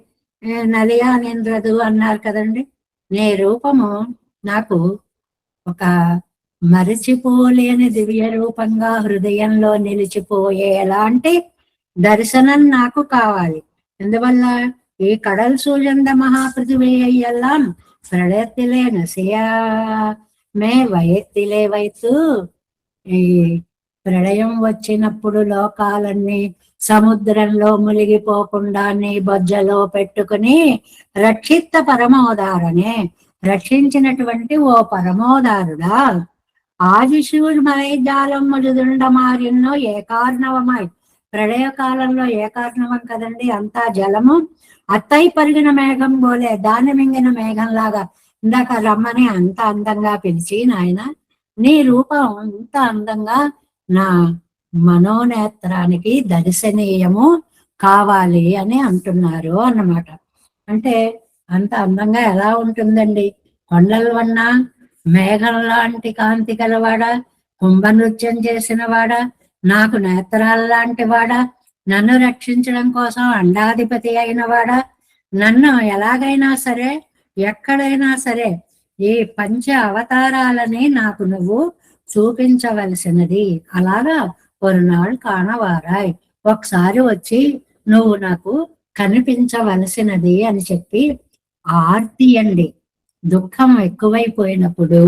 నలియా నింద్రదు అన్నారు కదండి. నీ రూపము నాకు ఒక మరిచిపోలేని దివ్య రూపంగా హృదయంలో నిలిచిపోయే ఎలాంటి దర్శనం నాకు కావాలి. ఎందువల్ల? ఈ కడల్ సూజంద మహాపృథివీయెల్లాం ప్రళయత్తిలే నసియామే వయత్తిలే వైతు. ఈ ప్రళయం వచ్చినప్పుడు లోకాలన్నీ సముద్రంలో మునిగిపోకుండా నీ బొజ్జలో పెట్టుకుని రక్షిత పరమోదారనే రక్షించినటువంటి ఓ పరమోదారుడా, ఆదిశూర్మై జాలం మృదుండమారిన్నో ఏ కారణవమై. ప్రళయకాలంలో ఏ కారణవం కదండి, అంతా జలము. అత్తై పరిగిన మేఘం పోలే దాన్ని మింగిన మేఘంలాగా ఇందాక రమ్మని అంత అందంగా పిలిచి, నాయన నీ రూపం ఇంత అందంగా నా మనోనేత్రానికి దర్శనీయము కావాలి అని అంటున్నారు అన్నమాట. అంటే అంత అందంగా ఎలా ఉంటుందండి? కొండల వన్న మేఘం లాంటి కాంతి గలవాడా, కుంభ నృత్యం చేసిన వాడా, నాకు నేత్రాల లాంటి వాడా, నన్ను రక్షించడం కోసం అండాధిపతి అయిన వాడా, నన్ను ఎలాగైనా సరే ఎక్కడైనా సరే ఈ పంచ అవతారాలని నాకు నువ్వు చూపించవలసినది. అలాగా ఒకనాడు కానవారాయ్, ఒకసారి వచ్చి నువ్వు నాకు కనిపించవలసినది అని చెప్పి ఆర్తి అండి. దుఃఖం ఎక్కువైపోయినప్పుడు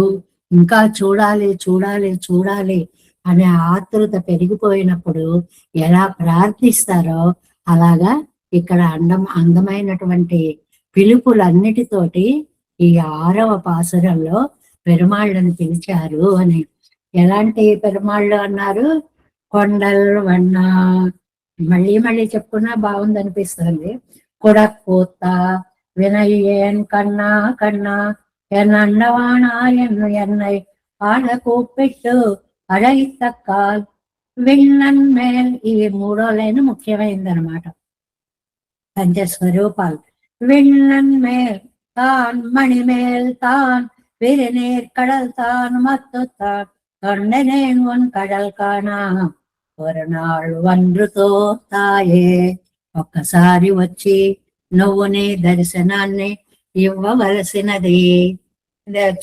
ఇంకా చూడాలి చూడాలి చూడాలి అనే ఆతృత పెరిగిపోయినప్పుడు ఎలా ప్రార్థిస్తారో అలాగా ఇక్కడ అందమైనటువంటి పిలుపులన్నిటితోటి ఈ 6వ పాసురంలో పెరుమాళ్ళని పిలిచారు అని. ఎలాంటి పెరుమాళ్ళు అన్నారు? కొండల్ వన్న. మళ్ళీ మళ్ళీ చెప్పుకున్నా బాగుంది అనిపిస్తుంది. కొడக்கூత వినయ్యేన్ కన్నా కన్నా ఎన్నవాణా ఎన్ను ఎన్నై ఆడ కూపెట్టు అడగితక్కాల్ విన్నన్ మేల్. ఈ 3వ లైన్ ముఖ్యమైనదనమాట. పంచస్వరూపాలు. విన్నన్ మేల్ తాన్, మణిమేల్ తాన్, విరినీర్ కడల్ తాన్, మత్తు తాన్ తొండనేన్ ఉన్ కడల్ కానా ఒకనాడు వండ్రుతో తాయే. ఒక్కసారి వచ్చి నువ్వు నీ దర్శనాన్ని ఇవ్వవలసినది.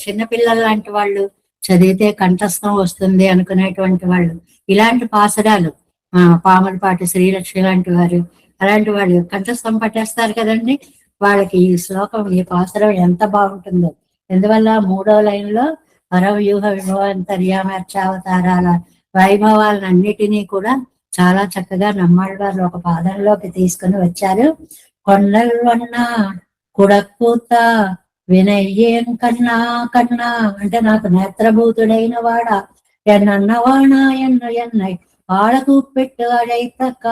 చిన్నపిల్లలు లాంటి వాళ్ళు, చదివితే కంఠస్థం వస్తుంది అనుకునేటువంటి వాళ్ళు ఇలాంటి పాసురాలు, పాములపాటి శ్రీలక్ష్మి లాంటి వారు, అలాంటి వాళ్ళు కంఠస్థం పట్టేస్తారు కదండి. వాళ్ళకి ఈ శ్లోకం, ఈ పాసురం ఎంత బాగుంటుందో. ఎందువల్ల 3వ లైన్లో పరవ్యూహ విభవంతర్యామర్చావతారాల వైభవాలన్నిటినీ కూడా చాలా చక్కగా నమ్మాళ్ళవారు ఒక పాదంలోకి తీసుకుని వచ్చారు. కొండల్వన్న కుడకూత వినయ్యేం కన్నా కన్నా అంటే నాకు నేత్రభూతుడైన వాడ ఎన్నన్నవాణా ఎన్ను ఎన్నై ఆడకు పెట్టు అழைతక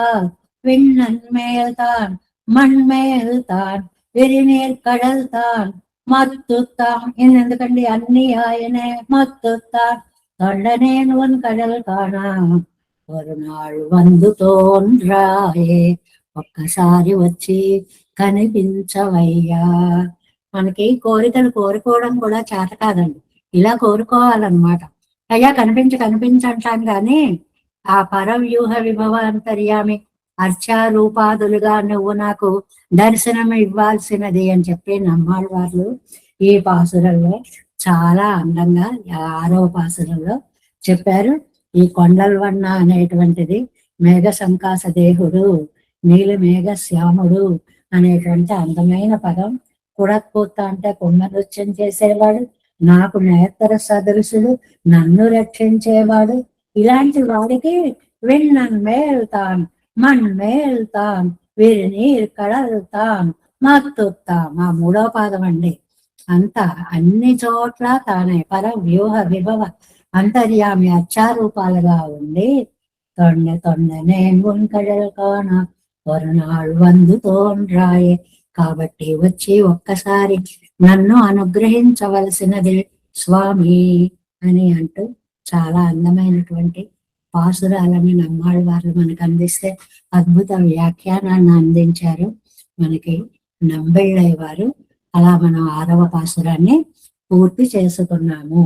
విண்ணన్ మేల్తాన్ మణ్మేల్తాన్ విరినీర్ కడల్తాన్ మత్తుత్తాన్ ఎందుకండి అన్ని ఆయనే మత్తుత్తాన్ తొండనేను కడల్ కానా ஒரு నాడు వందుతోన్రాయే ఒక్కసారి వచ్చి కనిపించవయ్యా. మనకి కోరికలు కోరుకోవడం కూడా చేత కాదండి, ఇలా కోరుకోవాలన్నమాట. అయ్యా కనిపించంటాం కానీ ఆ పరవ్యూహ విభవ అంతర్యామి అర్చారూపాదులుగా నువ్వు నాకు దర్శనం ఇవ్వాల్సినది అని చెప్పి నమ్మాళ్ళ వాళ్ళు ఈ పాసురంలో చాలా అందంగా 6వ పాసురంలో చెప్పారు. ఈ కొండల్వన్న అనేటువంటిది మేఘ సంకాస దేహుడు, నీలి మేఘ శ్యాముడు అనేటువంటి అందమైన పదం. కుడకూత అంటే కుండ నృత్యం చేసేవాడు, నాకు నేత్ర సదృశుడు, నన్ను రక్షించేవాడు. ఇలాంటి వాడికి విన్నన్ మేల్తాన్ మణ్మేల్తాన్ విరినీర్ కడల్తాన్ మత్తుత్తాం. ఆ 3వ పాదం అండి. అంతా అన్ని చోట్ల తానే పర వ్యూహ విభవ అంతర్యామి అచ్చారూపాలుగా ఉండి తొండనే కడల్ కాన ஒரு நாள் వందుతోన్రాయే కాబట్టి వచ్చి ఒక్కసారి నన్ను అనుగ్రహించవలసినది స్వామి అని అంటూ చాలా అందమైనటువంటి పాసురాలని నమ్మాళ్ళ వారు మనకు అందిస్తే అద్భుత వ్యాఖ్యానాన్ని అందించారు మనకి నంబెళ్ళయ్య వారు. అలా మనం 6వ పాసురాన్ని పూర్తి చేసుకున్నాము.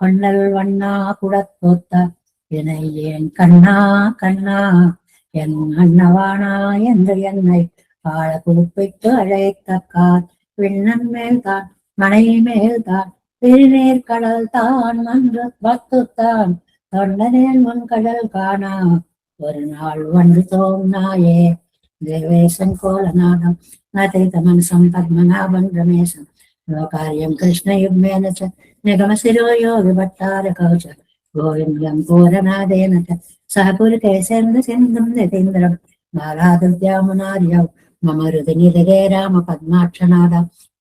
కొండల్వన్నా కుడకూత వినయ్యేం కన్నా కన్నా ఎన్నవాణా ఎందు ఎన్నై ஆழக்கு உப்பிட்டு அழைத்தக்கார் விண்ணன் மேல்தான் மனை மேல்தான் பெருநேர் கடல் தான் மன்று பத்துத்தான் தொண்டனேன் முன் கடல் காணா ஒரு நாள் ஒன்று தோன்னாயே దేవేశం కోలనాదం నాతైత మనసం పద్మనాభం రమేశం లోకార్యం కృష్ణయుగ్మేన చ నిగమశిరోయో విభట్టార కవచ గోవిందం పూరనాదేన చ సహపురికేశేంద్ర సింధుం నితీంద్రం బాలాదుర్యామునార్యౌ మమ హృది నిధగే రామ పద్మాక్షనాద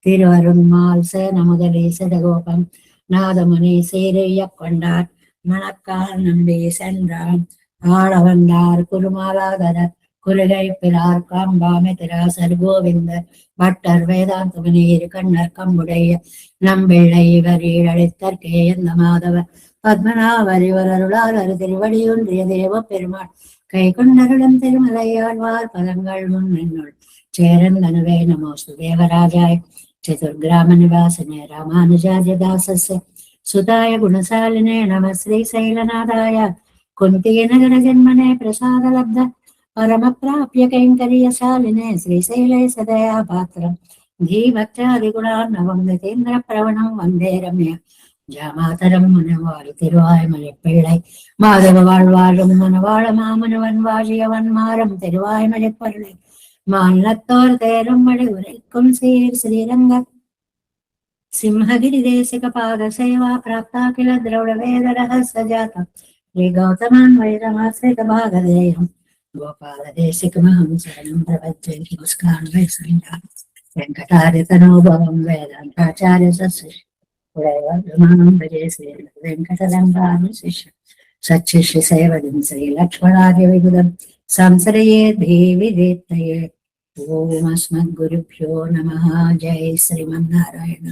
తిరువరుణ్మాల్ సేన முதலீசத கோபம் நாதமுனி சீரைய கொண்டார் மணக்கால் நம்பி சென்றான் ஆளவந்தார் குருமாலாதர குருகை பிறார் காம்பாமை திராசர் கோவிந்தர் பட்டர் வேதாந்தமணி இரு கண்ணர் கம்புடைய நம்பிள்ளை இவர் ஈழழித்தற்கே எந்த மாதவர் பத்மநாபர் இவர் அருளாளர் திருவடியொன்றிய தேவ பெருமாள் கை கொண்டருடன் திருமலையாழ்வார் பதங்கள் முன்னுள் சேரந்தனுவே நமோஸ்து தேவராஜாய் చతుర్గ్రామ నివాసనే రామానుజార్య దాసస్య సుతాయ గుణశాలినే నమ శ్రీ శైలనాథాయ కుంతియ నగర జన్మనే ప్రసాద లబ్ధ పరమ ప్రాప్య కైంకర్యశాలినే శ్రీశైలే సదయా పాత్రం ధీభక్త్యాది గుణార్ణవం నితేంద్ర ప్రవణం వందే రమ్య ஜாமாதரம் மனவாழி திருவாய்மலை பிள்ளை மாதவ வாழ்வாழும் மனவாழ மாமனவன் வாழியவன் மாறம் திருவாய்மலை பிள்ளை மாநிலத்தோர் தேரும் மழை உரைக்கும் சீர் ஸ்ரீரங்க சிம்ஹகிரி தேசிக பாத சேவா பிராப்தா கில திரௌட வேத ரகஸ்ய ஜாதம் ஸ்ரீ கௌதமான் வைரமாசிரித பாகதேயம் கோபால தேசிகமஹம் சரணம் பிரபத்யே நமஸ்காரம் வைஸ்ரீராம் வெங்கடாரி தனோபவம் வேதாந்தாச்சார்ய சஸ்ய వెంకటరంగాను శిష్య సచ్చిష్య సేవదిం శ్రీ లక్ష్మణార్య విగుదం సంశ్రయే దేవిదేత్తయే ఓం అస్మద్గురుభ్యో నమః. జై శ్రీమన్నారాయణ.